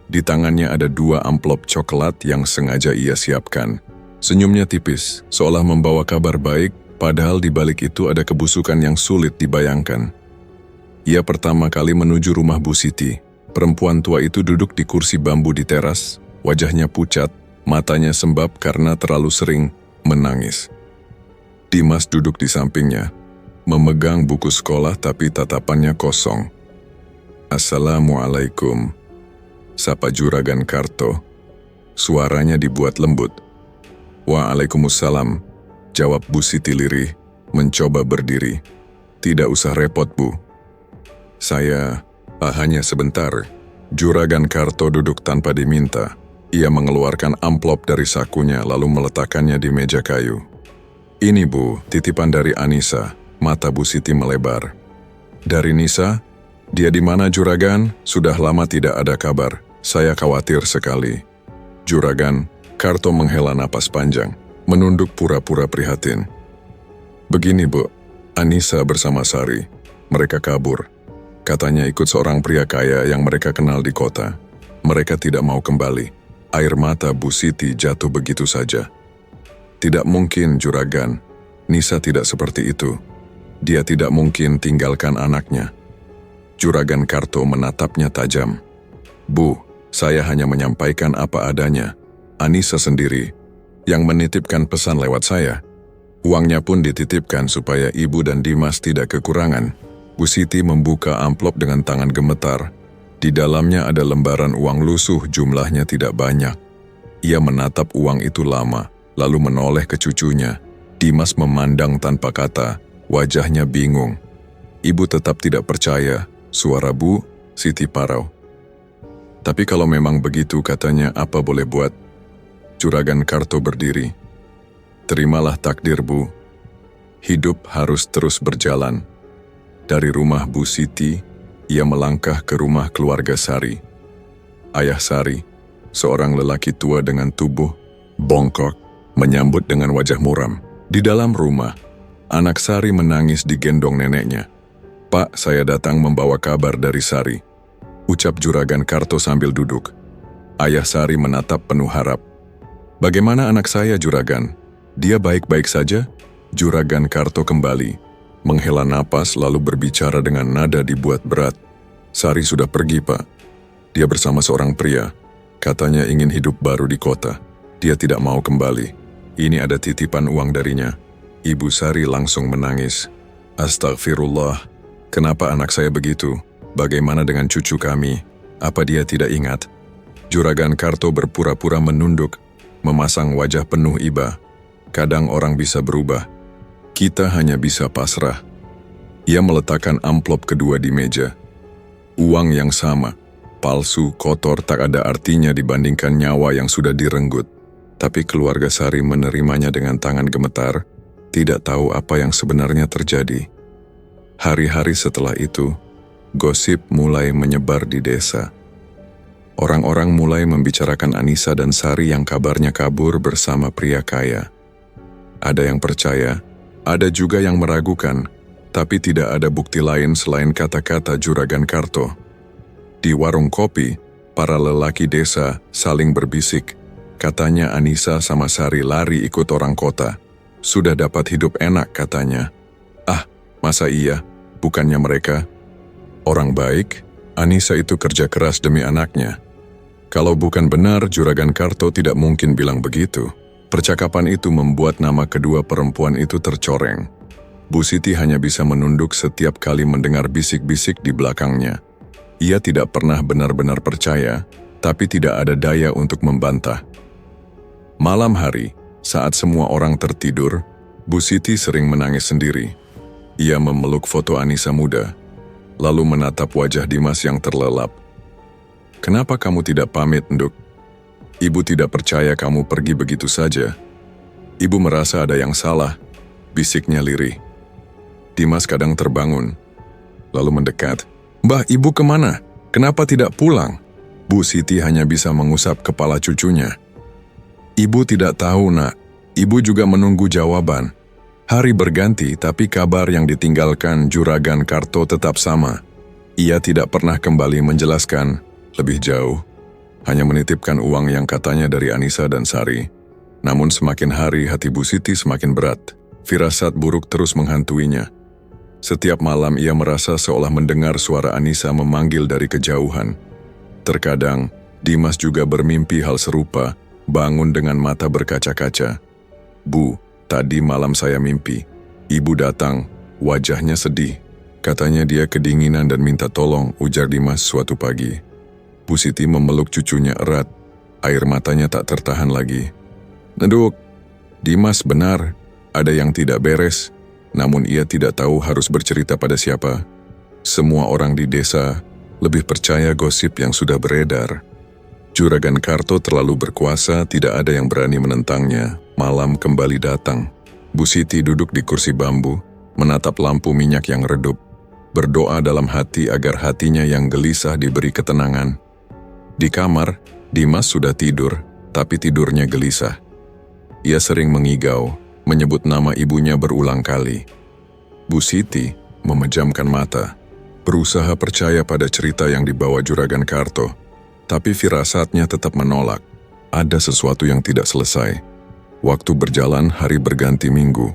Di tangannya ada 2 amplop coklat yang sengaja ia siapkan. Senyumnya tipis, seolah membawa kabar baik, padahal di balik itu ada kebusukan yang sulit dibayangkan. Ia pertama kali menuju rumah Bu Siti. Perempuan tua itu duduk di kursi bambu di teras, wajahnya pucat, matanya sembab karena terlalu sering menangis. Dimas duduk di sampingnya, memegang buku sekolah tapi tatapannya kosong. Assalamualaikum, sapa Juragan Karto. Suaranya dibuat lembut. Waalaikumsalam, jawab Bu Siti lirih, mencoba berdiri. Tidak usah repot, Bu. Saya, hanya sebentar. Juragan Karto duduk tanpa diminta. Ia mengeluarkan amplop dari sakunya lalu meletakkannya di meja kayu. Ini Bu, titipan dari Anissa. Mata Bu Siti melebar. Dari Nisa? Dia di mana Juragan? Sudah lama tidak ada kabar. Saya khawatir sekali. Juragan Karto menghela napas panjang, menunduk pura-pura prihatin. Begini Bu, Anissa bersama Sari. Mereka kabur. Katanya ikut seorang pria kaya yang mereka kenal di kota. Mereka tidak mau kembali. Air mata Bu Siti jatuh begitu saja. Tidak mungkin Juragan. Nisa tidak seperti itu. Dia tidak mungkin tinggalkan anaknya. Juragan Karto menatapnya tajam. Bu, saya hanya menyampaikan apa adanya. Anissa sendiri yang menitipkan pesan lewat saya. Uangnya pun dititipkan supaya ibu dan Dimas tidak kekurangan. Bu Siti membuka amplop dengan tangan gemetar. Di dalamnya ada lembaran uang lusuh, jumlahnya tidak banyak. Ia menatap uang itu lama, lalu menoleh ke cucunya. Dimas memandang tanpa kata. Wajahnya bingung. Ibu tetap tidak percaya. Suara Bu Siti parau. Tapi kalau memang begitu katanya apa boleh buat? Juragan Karto berdiri. Terimalah takdir, Bu. Hidup harus terus berjalan. Dari rumah Bu Siti, ia melangkah ke rumah keluarga Sari. Ayah Sari, seorang lelaki tua dengan tubuh bongkok, menyambut dengan wajah muram. Di dalam rumah, anak Sari menangis digendong neneknya. "Pak, saya datang membawa kabar dari Sari," ucap Juragan Karto sambil duduk. Ayah Sari menatap penuh harap. "Bagaimana anak saya, Juragan? Dia baik-baik saja?" Juragan Karto kembali, menghela napas lalu berbicara dengan nada dibuat berat. "Sari sudah pergi, Pak. Dia bersama seorang pria. Katanya ingin hidup baru di kota. Dia tidak mau kembali. Ini ada titipan uang darinya." Ibu Sari langsung menangis. "Astagfirullah, kenapa anak saya begitu? Bagaimana dengan cucu kami? Apa dia tidak ingat?" Juragan Karto berpura-pura menunduk, memasang wajah penuh iba. "Kadang orang bisa berubah. Kita hanya bisa pasrah." Ia meletakkan amplop kedua di meja. Uang yang sama, palsu, kotor, tak ada artinya dibandingkan nyawa yang sudah direnggut. Tapi keluarga Sari menerimanya dengan tangan gemetar, tidak tahu apa yang sebenarnya terjadi. Hari-hari setelah itu, gosip mulai menyebar di desa. Orang-orang mulai membicarakan Anissa dan Sari yang kabarnya kabur bersama pria kaya. Ada yang percaya, ada juga yang meragukan, tapi tidak ada bukti lain selain kata-kata Juragan Karto. Di warung kopi, para lelaki desa saling berbisik. Katanya Anissa sama Sari lari ikut orang kota. Sudah dapat hidup enak katanya. Ah, masa iya? Bukannya mereka orang baik? Anissa itu kerja keras demi anaknya. Kalau bukan benar, Juragan Karto tidak mungkin bilang begitu. Percakapan itu membuat nama kedua perempuan itu tercoreng. Bu Siti hanya bisa menunduk setiap kali mendengar bisik-bisik di belakangnya. Ia tidak pernah benar-benar percaya, tapi tidak ada daya untuk membantah. Malam hari, saat semua orang tertidur, Bu Siti sering menangis sendiri. Ia memeluk foto Anissa muda, lalu menatap wajah Dimas yang terlelap. "Kenapa kamu tidak pamit, Nduk? Ibu tidak percaya kamu pergi begitu saja. Ibu merasa ada yang salah," bisiknya lirih. Dimas kadang terbangun, lalu mendekat. "Mbah, ibu kemana? Kenapa tidak pulang?" Bu Siti hanya bisa mengusap kepala cucunya. "Ibu tidak tahu, Nak. Ibu juga menunggu jawaban." Hari berganti, tapi kabar yang ditinggalkan Juragan Karto tetap sama. Ia tidak pernah kembali menjelaskan lebih jauh. Hanya menitipkan uang yang katanya dari Anissa dan Sari. Namun semakin hari hati Bu Siti semakin berat. Firasat buruk terus menghantuinya. Setiap malam ia merasa seolah mendengar suara Anissa memanggil dari kejauhan. Terkadang, Dimas juga bermimpi hal serupa, bangun dengan mata berkaca-kaca. "Bu, tadi malam saya mimpi. Ibu datang, wajahnya sedih. Katanya dia kedinginan dan minta tolong," ujar Dimas suatu pagi. Bu Siti memeluk cucunya erat, air matanya tak tertahan lagi. "Nduk, Dimas benar, ada yang tidak beres." Namun ia tidak tahu harus bercerita pada siapa. Semua orang di desa lebih percaya gosip yang sudah beredar. Juragan Karto terlalu berkuasa, tidak ada yang berani menentangnya. Malam kembali datang. Bu Siti duduk di kursi bambu, menatap lampu minyak yang redup. Berdoa dalam hati agar hatinya yang gelisah diberi ketenangan. Di kamar, Dimas sudah tidur, tapi tidurnya gelisah. Ia sering mengigau, menyebut nama ibunya berulang kali. Bu Siti memejamkan mata, berusaha percaya pada cerita yang dibawa Juragan Karto, tapi firasatnya tetap menolak. Ada sesuatu yang tidak selesai. Waktu berjalan, hari berganti minggu.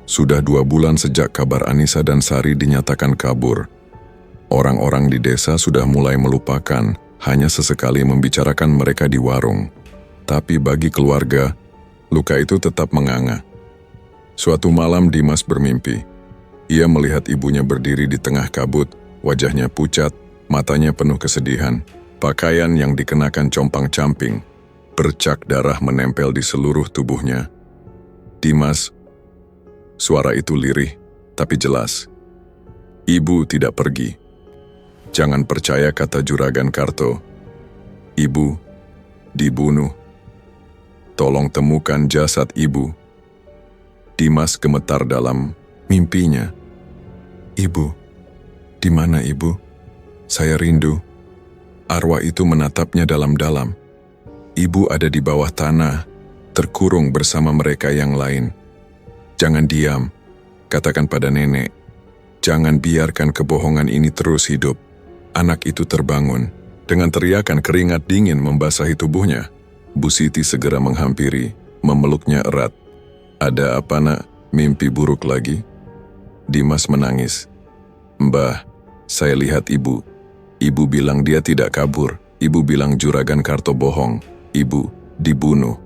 Sudah 2 bulan sejak kabar Anissa dan Sari dinyatakan kabur. Orang-orang di desa sudah mulai melupakan, hanya sesekali membicarakan mereka di warung. Tapi bagi keluarga, luka itu tetap menganga. Suatu malam Dimas bermimpi. Ia melihat ibunya berdiri di tengah kabut, wajahnya pucat, matanya penuh kesedihan. Pakaian yang dikenakan compang-camping, bercak darah menempel di seluruh tubuhnya. "Dimas," suara itu lirih, tapi jelas. "Ibu tidak pergi. Jangan percaya kata Juragan Karto. Ibu dibunuh. Tolong temukan jasad ibu. Dimas gemetar dalam mimpinya. Ibu, di mana ibu? Saya rindu. Arwah itu menatapnya dalam-dalam. Ibu ada di bawah tanah, terkurung bersama mereka yang lain. Jangan diam, katakan pada nenek. Jangan biarkan kebohongan ini terus hidup. Anak itu terbangun. Dengan teriakan keringat dingin membasahi tubuhnya. Bu Siti segera menghampiri, memeluknya erat. Ada apa nak? Mimpi buruk lagi? Dimas menangis. Mbah, saya lihat ibu. Ibu bilang dia tidak kabur. Ibu bilang Juragan Karto bohong. Ibu dibunuh.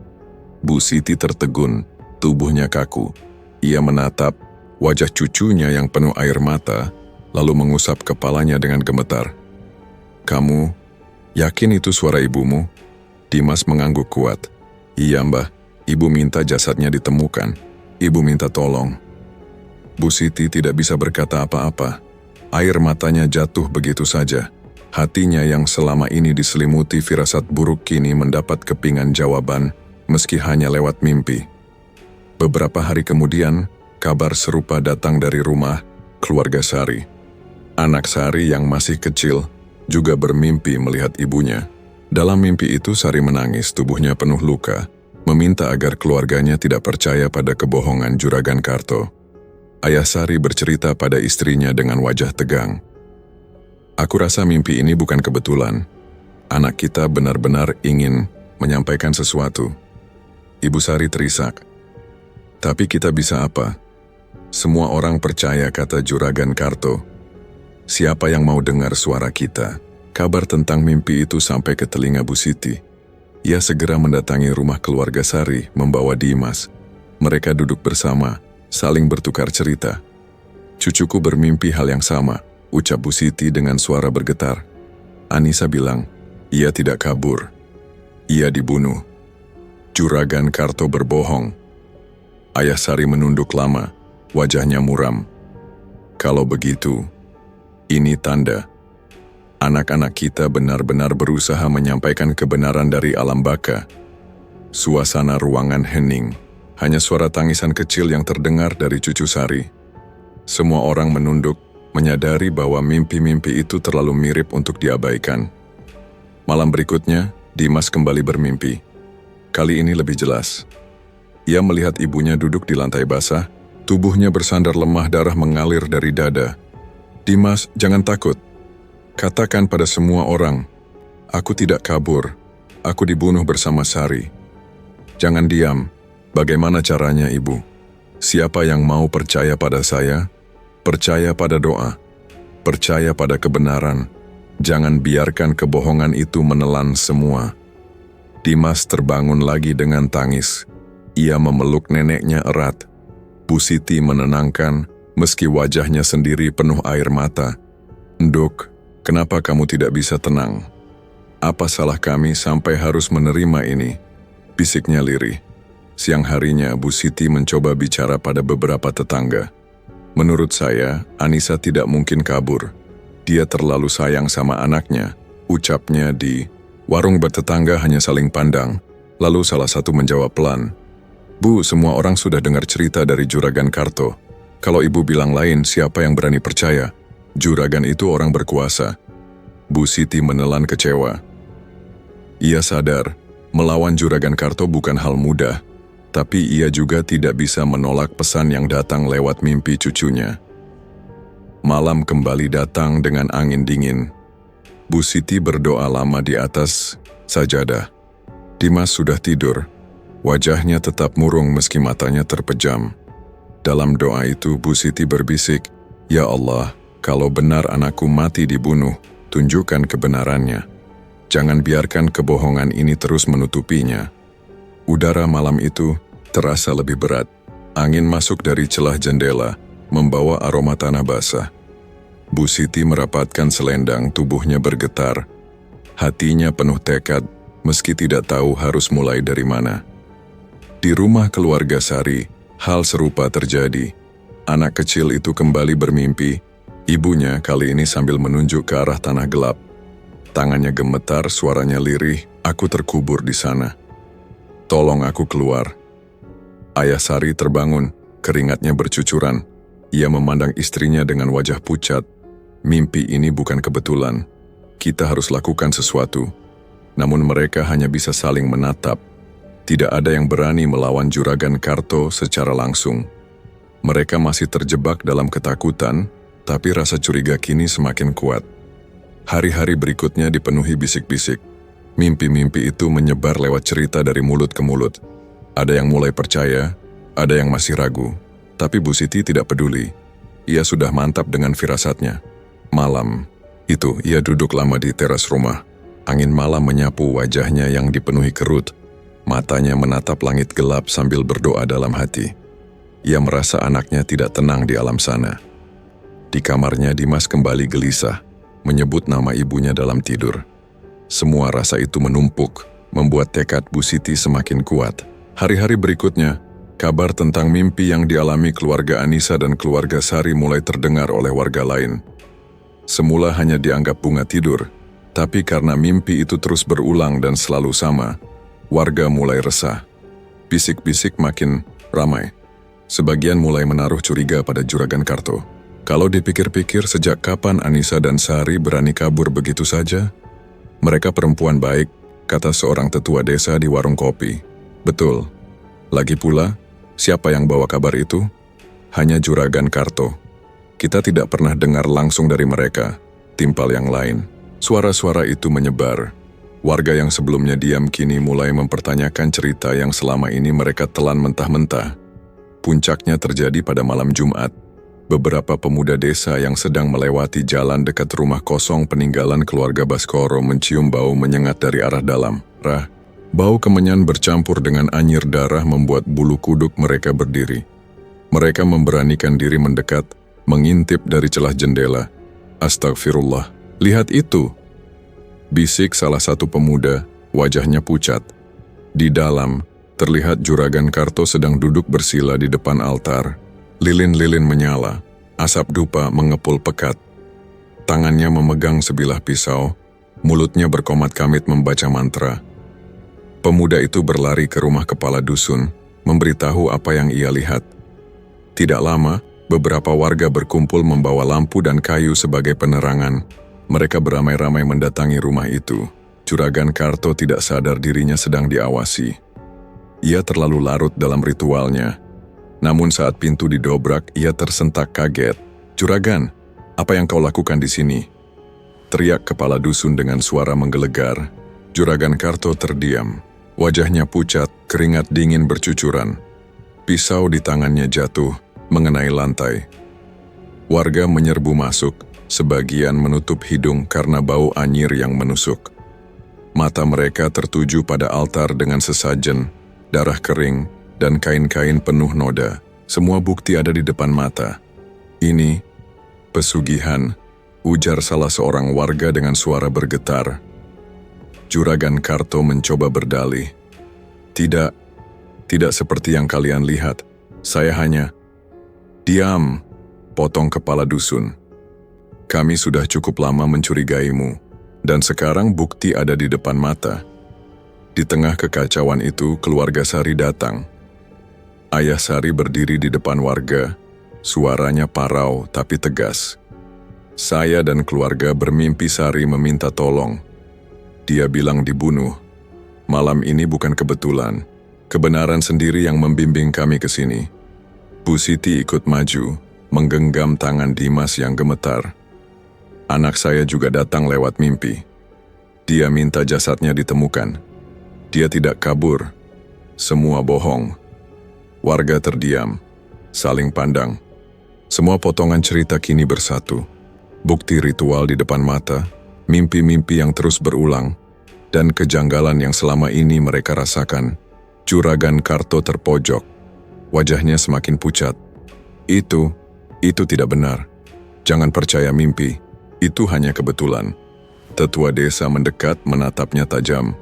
Bu Siti tertegun, tubuhnya kaku. Ia menatap wajah cucunya yang penuh air mata, lalu mengusap kepalanya dengan gemetar. Kamu yakin itu suara ibumu? Dimas mengangguk kuat. Iya mbah, ibu minta jasadnya ditemukan. Ibu minta tolong. Bu Siti tidak bisa berkata apa-apa. Air matanya jatuh begitu saja. Hatinya yang selama ini diselimuti firasat buruk kini mendapat kepingan jawaban, meski hanya lewat mimpi. Beberapa hari kemudian, kabar serupa datang dari rumah keluarga Sari. Anak Sari yang masih kecil juga bermimpi melihat ibunya. Dalam mimpi itu Sari menangis, tubuhnya penuh luka, meminta agar keluarganya tidak percaya pada kebohongan Juragan Karto. Ayah Sari bercerita pada istrinya dengan wajah tegang. Aku rasa mimpi ini bukan kebetulan. Anak kita benar-benar ingin menyampaikan sesuatu. Ibu Sari terisak. Tapi kita bisa apa? Semua orang percaya kata Juragan Karto. Siapa yang mau dengar suara kita? Kabar tentang mimpi itu sampai ke telinga Bu Siti. Ia segera mendatangi rumah keluarga Sari membawa Dimas. Mereka duduk bersama, saling bertukar cerita. Cucuku bermimpi hal yang sama, ucap Bu Siti dengan suara bergetar. Anissa bilang, ia tidak kabur. Ia dibunuh. Juragan Karto berbohong. Ayah Sari menunduk lama, wajahnya muram. Kalau begitu, ini tanda. Anak-anak kita benar-benar berusaha menyampaikan kebenaran dari alam baka. Suasana ruangan hening. Hanya suara tangisan kecil yang terdengar dari cucu Sari. Semua orang menunduk, menyadari bahwa mimpi-mimpi itu terlalu mirip untuk diabaikan. Malam berikutnya, Dimas kembali bermimpi. Kali ini lebih jelas. Ia melihat ibunya duduk di lantai basah, tubuhnya bersandar lemah, darah mengalir dari dada. Dimas, jangan takut. Katakan pada semua orang, aku tidak kabur, aku dibunuh bersama Sari. Jangan diam. Bagaimana caranya, Ibu? Siapa yang mau percaya pada saya? Percaya pada doa. Percaya pada kebenaran. Jangan biarkan kebohongan itu menelan semua. Dimas terbangun lagi dengan tangis. Ia memeluk neneknya erat. Bu Siti menenangkan, meski wajahnya sendiri penuh air mata. Nduk, kenapa kamu tidak bisa tenang? Apa salah kami sampai harus menerima ini? Bisiknya lirih. Siang harinya, Bu Siti mencoba bicara pada beberapa tetangga. Menurut saya, Anissa tidak mungkin kabur. Dia terlalu sayang sama anaknya, ucapnya di warung bertetangga hanya saling pandang. Lalu salah satu menjawab pelan. Bu, semua orang sudah dengar cerita dari Juragan Karto. Kalau ibu bilang lain, siapa yang berani percaya? Juragan itu orang berkuasa. Bu Siti menelan kecewa. Ia sadar, melawan Juragan Karto bukan hal mudah. Tapi ia juga tidak bisa menolak pesan yang datang lewat mimpi cucunya. Malam kembali datang dengan angin dingin. Bu Siti berdoa lama di atas sajadah. Dimas sudah tidur. Wajahnya tetap murung meski matanya terpejam. Dalam doa itu Bu Siti berbisik, Ya Allah, kalau benar anakku mati dibunuh, tunjukkan kebenarannya. Jangan biarkan kebohongan ini terus menutupinya. Udara malam itu terasa lebih berat. Angin masuk dari celah jendela, membawa aroma tanah basah. Bu Siti merapatkan selendang, tubuhnya bergetar. Hatinya penuh tekad, meski tidak tahu harus mulai dari mana. Di rumah keluarga Sari, hal serupa terjadi. Anak kecil itu kembali bermimpi. Ibunya kali ini sambil menunjuk ke arah tanah gelap. Tangannya gemetar, suaranya lirih, "Aku terkubur di sana. Tolong aku keluar." Ayah Sari terbangun, keringatnya bercucuran. Ia memandang istrinya dengan wajah pucat. Mimpi ini bukan kebetulan. Kita harus lakukan sesuatu. Namun mereka hanya bisa saling menatap. Tidak ada yang berani melawan Juragan Karto secara langsung. Mereka masih terjebak dalam ketakutan, tapi rasa curiga kini semakin kuat. Hari-hari berikutnya dipenuhi bisik-bisik. Mimpi-mimpi itu menyebar lewat cerita dari mulut ke mulut. Ada yang mulai percaya, ada yang masih ragu. Tapi Bu Siti tidak peduli. Ia sudah mantap dengan firasatnya. Malam itu, ia duduk lama di teras rumah. Angin malam menyapu wajahnya yang dipenuhi kerut. Matanya menatap langit gelap sambil berdoa dalam hati. Ia merasa anaknya tidak tenang di alam sana. Di kamarnya, Dimas kembali gelisah, menyebut nama ibunya dalam tidur. Semua rasa itu menumpuk, membuat tekad Bu Siti semakin kuat. Hari-hari berikutnya, kabar tentang mimpi yang dialami keluarga Anissa dan keluarga Sari mulai terdengar oleh warga lain. Semula hanya dianggap bunga tidur, tapi karena mimpi itu terus berulang dan selalu sama, warga mulai resah. Bisik-bisik makin ramai. Sebagian mulai menaruh curiga pada Juragan Karto. Kalau dipikir-pikir, sejak kapan Anissa dan Sari berani kabur begitu saja? Mereka perempuan baik, kata seorang tetua desa di warung kopi. Betul. Lagi pula, siapa yang bawa kabar itu? Hanya Juragan Karto. Kita tidak pernah dengar langsung dari mereka, timpal yang lain. Suara-suara itu menyebar. Warga yang sebelumnya diam kini mulai mempertanyakan cerita yang selama ini mereka telan mentah-mentah. Puncaknya terjadi pada malam Jumat. Beberapa pemuda desa yang sedang melewati jalan dekat rumah kosong peninggalan keluarga Baskoro mencium bau menyengat dari arah dalam. Bau kemenyan bercampur dengan anyir darah membuat bulu kuduk mereka berdiri. Mereka memberanikan diri mendekat, mengintip dari celah jendela. "Astagfirullah, lihat itu!" bisik salah satu pemuda, wajahnya pucat. Di dalam, terlihat Juragan Karto sedang duduk bersila di depan altar. Lilin-lilin menyala, asap dupa mengepul pekat. Tangannya memegang sebilah pisau, mulutnya berkomat-kamit membaca mantra. Pemuda itu berlari ke rumah kepala dusun, memberitahu apa yang ia lihat. Tidak lama, beberapa warga berkumpul membawa lampu dan kayu sebagai penerangan. Mereka beramai-ramai mendatangi rumah itu. Juragan Karto tidak sadar dirinya sedang diawasi. Ia terlalu larut dalam ritualnya. Namun saat pintu didobrak, ia tersentak kaget. "Juragan, apa yang kau lakukan di sini?" teriak kepala dusun dengan suara menggelegar. Juragan Karto terdiam. Wajahnya pucat, keringat dingin bercucuran. Pisau di tangannya jatuh, mengenai lantai. Warga menyerbu masuk, sebagian menutup hidung karena bau anyir yang menusuk. Mata mereka tertuju pada altar dengan sesajen, darah kering, dan kain-kain penuh noda. Semua bukti ada di depan mata. "Ini pesugihan," ujar salah seorang warga dengan suara bergetar. Juragan Karto mencoba berdalih. Tidak seperti yang kalian lihat. Saya hanya..." "Diam," potong kepala dusun. "Kami sudah cukup lama mencurigaimu, dan sekarang bukti ada di depan mata." Di tengah kekacauan itu, keluarga Sari datang. Ayah Sari berdiri di depan warga, suaranya parau tapi tegas. "Saya dan keluarga bermimpi Sari meminta tolong. Dia bilang dibunuh. Malam ini bukan kebetulan. Kebenaran sendiri yang membimbing kami ke sini." Bu Siti ikut maju, menggenggam tangan Dimas yang gemetar. "Anak saya juga datang lewat mimpi. Dia minta jasadnya ditemukan. Dia tidak kabur. Semua bohong." Warga terdiam, saling pandang. Semua potongan cerita kini bersatu. Bukti ritual di depan mata, mimpi-mimpi yang terus berulang, dan kejanggalan yang selama ini mereka rasakan. Juragan Karto terpojok. Wajahnya semakin pucat. Itu tidak benar. Jangan percaya mimpi. Itu hanya kebetulan." Tetua desa mendekat menatapnya tajam.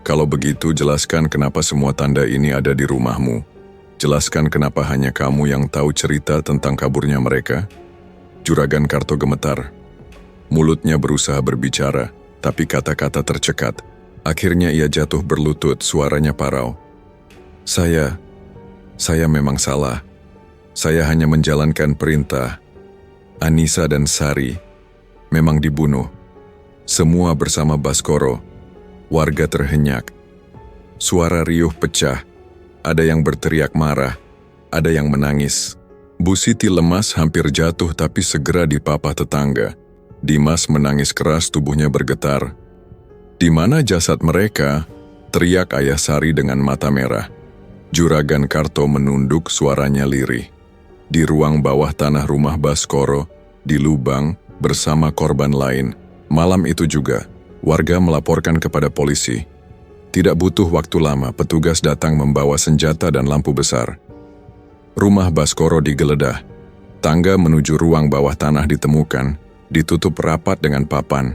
"Kalau begitu, jelaskan kenapa semua tanda ini ada di rumahmu. Jelaskan kenapa hanya kamu yang tahu cerita tentang kaburnya mereka." Juragan Karto gemetar. Mulutnya berusaha berbicara, tapi kata-kata tercekat. Akhirnya ia jatuh berlutut, suaranya parau. Saya memang salah. Saya hanya menjalankan perintah. Anissa dan Sari memang dibunuh. Semua bersama Baskoro. Warga terhenyak. Suara riuh pecah. Ada yang berteriak marah. Ada yang menangis. Bu Siti lemas, hampir jatuh, tapi segera dipapah tetangga. Dimas menangis keras, tubuhnya bergetar. Di mana jasad mereka? Teriak ayah Sari dengan mata merah. Juragan Karto menunduk, suaranya lirih. Di ruang bawah tanah rumah Baskoro, di lubang, bersama korban lain. Malam itu juga, warga melaporkan kepada polisi. Tidak butuh waktu lama, petugas datang membawa senjata dan lampu besar. Rumah Baskoro digeledah. Tangga menuju ruang bawah tanah ditemukan, ditutup rapat dengan papan.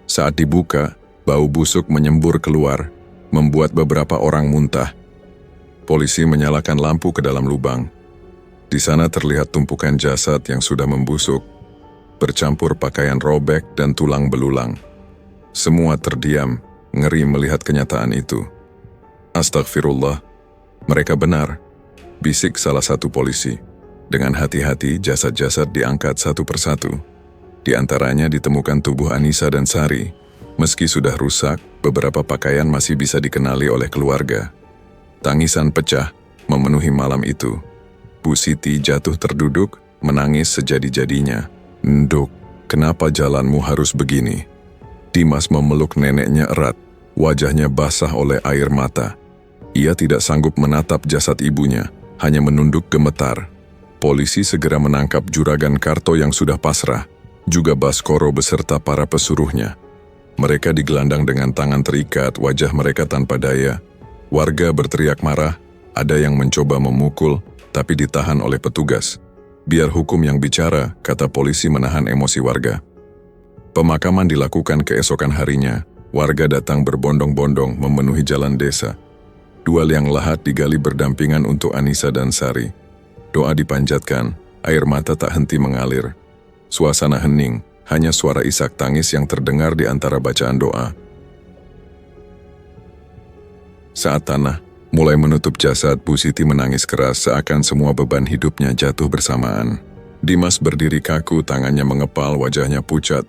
Saat dibuka, bau busuk menyembur keluar, membuat beberapa orang muntah. Polisi menyalakan lampu ke dalam lubang. Di sana terlihat tumpukan jasad yang sudah membusuk, bercampur pakaian robek dan tulang belulang. Semua terdiam, ngeri melihat kenyataan itu. Astagfirullah, mereka benar, bisik salah satu polisi. Dengan hati-hati, jasad-jasad diangkat satu persatu. Di antaranya ditemukan tubuh Anissa dan Sari. Meski sudah rusak, beberapa pakaian masih bisa dikenali oleh keluarga. Tangisan pecah memenuhi malam itu. Bu Siti jatuh terduduk, menangis sejadi-jadinya. Nduk, kenapa jalanmu harus begini? Dimas memeluk neneknya erat, wajahnya basah oleh air mata. Ia tidak sanggup menatap jasad ibunya, hanya menunduk gemetar. Polisi segera menangkap Juragan Karto yang sudah pasrah, juga Baskoro beserta para pesuruhnya. Mereka digelandang dengan tangan terikat, wajah mereka tanpa daya. Warga berteriak marah, ada yang mencoba memukul, tapi ditahan oleh petugas. Biar hukum yang bicara, kata polisi menahan emosi warga. Pemakaman dilakukan keesokan harinya. Warga datang berbondong-bondong memenuhi jalan desa. 2 liang lahat digali berdampingan untuk Anissa dan Sari. Doa dipanjatkan, air mata tak henti mengalir. Suasana hening, hanya suara isak tangis yang terdengar di antara bacaan doa. Saat tanah mulai menutup jasad, Bu Siti menangis keras seakan semua beban hidupnya jatuh bersamaan. Dimas berdiri kaku, tangannya mengepal, wajahnya pucat.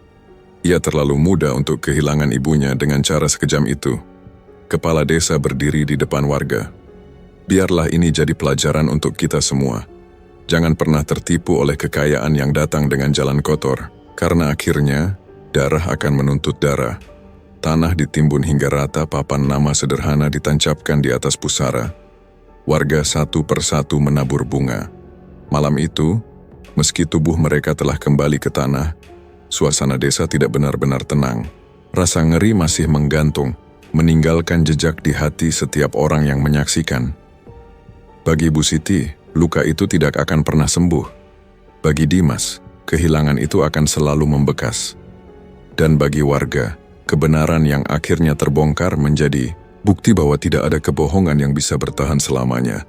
Ia terlalu muda untuk kehilangan ibunya dengan cara sekejam itu. Kepala desa berdiri di depan warga. Biarlah ini jadi pelajaran untuk kita semua. Jangan pernah tertipu oleh kekayaan yang datang dengan jalan kotor, karena akhirnya darah akan menuntut darah. Tanah ditimbun hingga rata, papan nama sederhana ditancapkan di atas pusara. Warga satu persatu menabur bunga. Malam itu, meski tubuh mereka telah kembali ke tanah, suasana desa tidak benar-benar tenang. Rasa ngeri masih menggantung, meninggalkan jejak di hati setiap orang yang menyaksikan. Bagi Bu Siti, luka itu tidak akan pernah sembuh. Bagi Dimas, kehilangan itu akan selalu membekas. Dan bagi warga, kebenaran yang akhirnya terbongkar menjadi bukti bahwa tidak ada kebohongan yang bisa bertahan selamanya.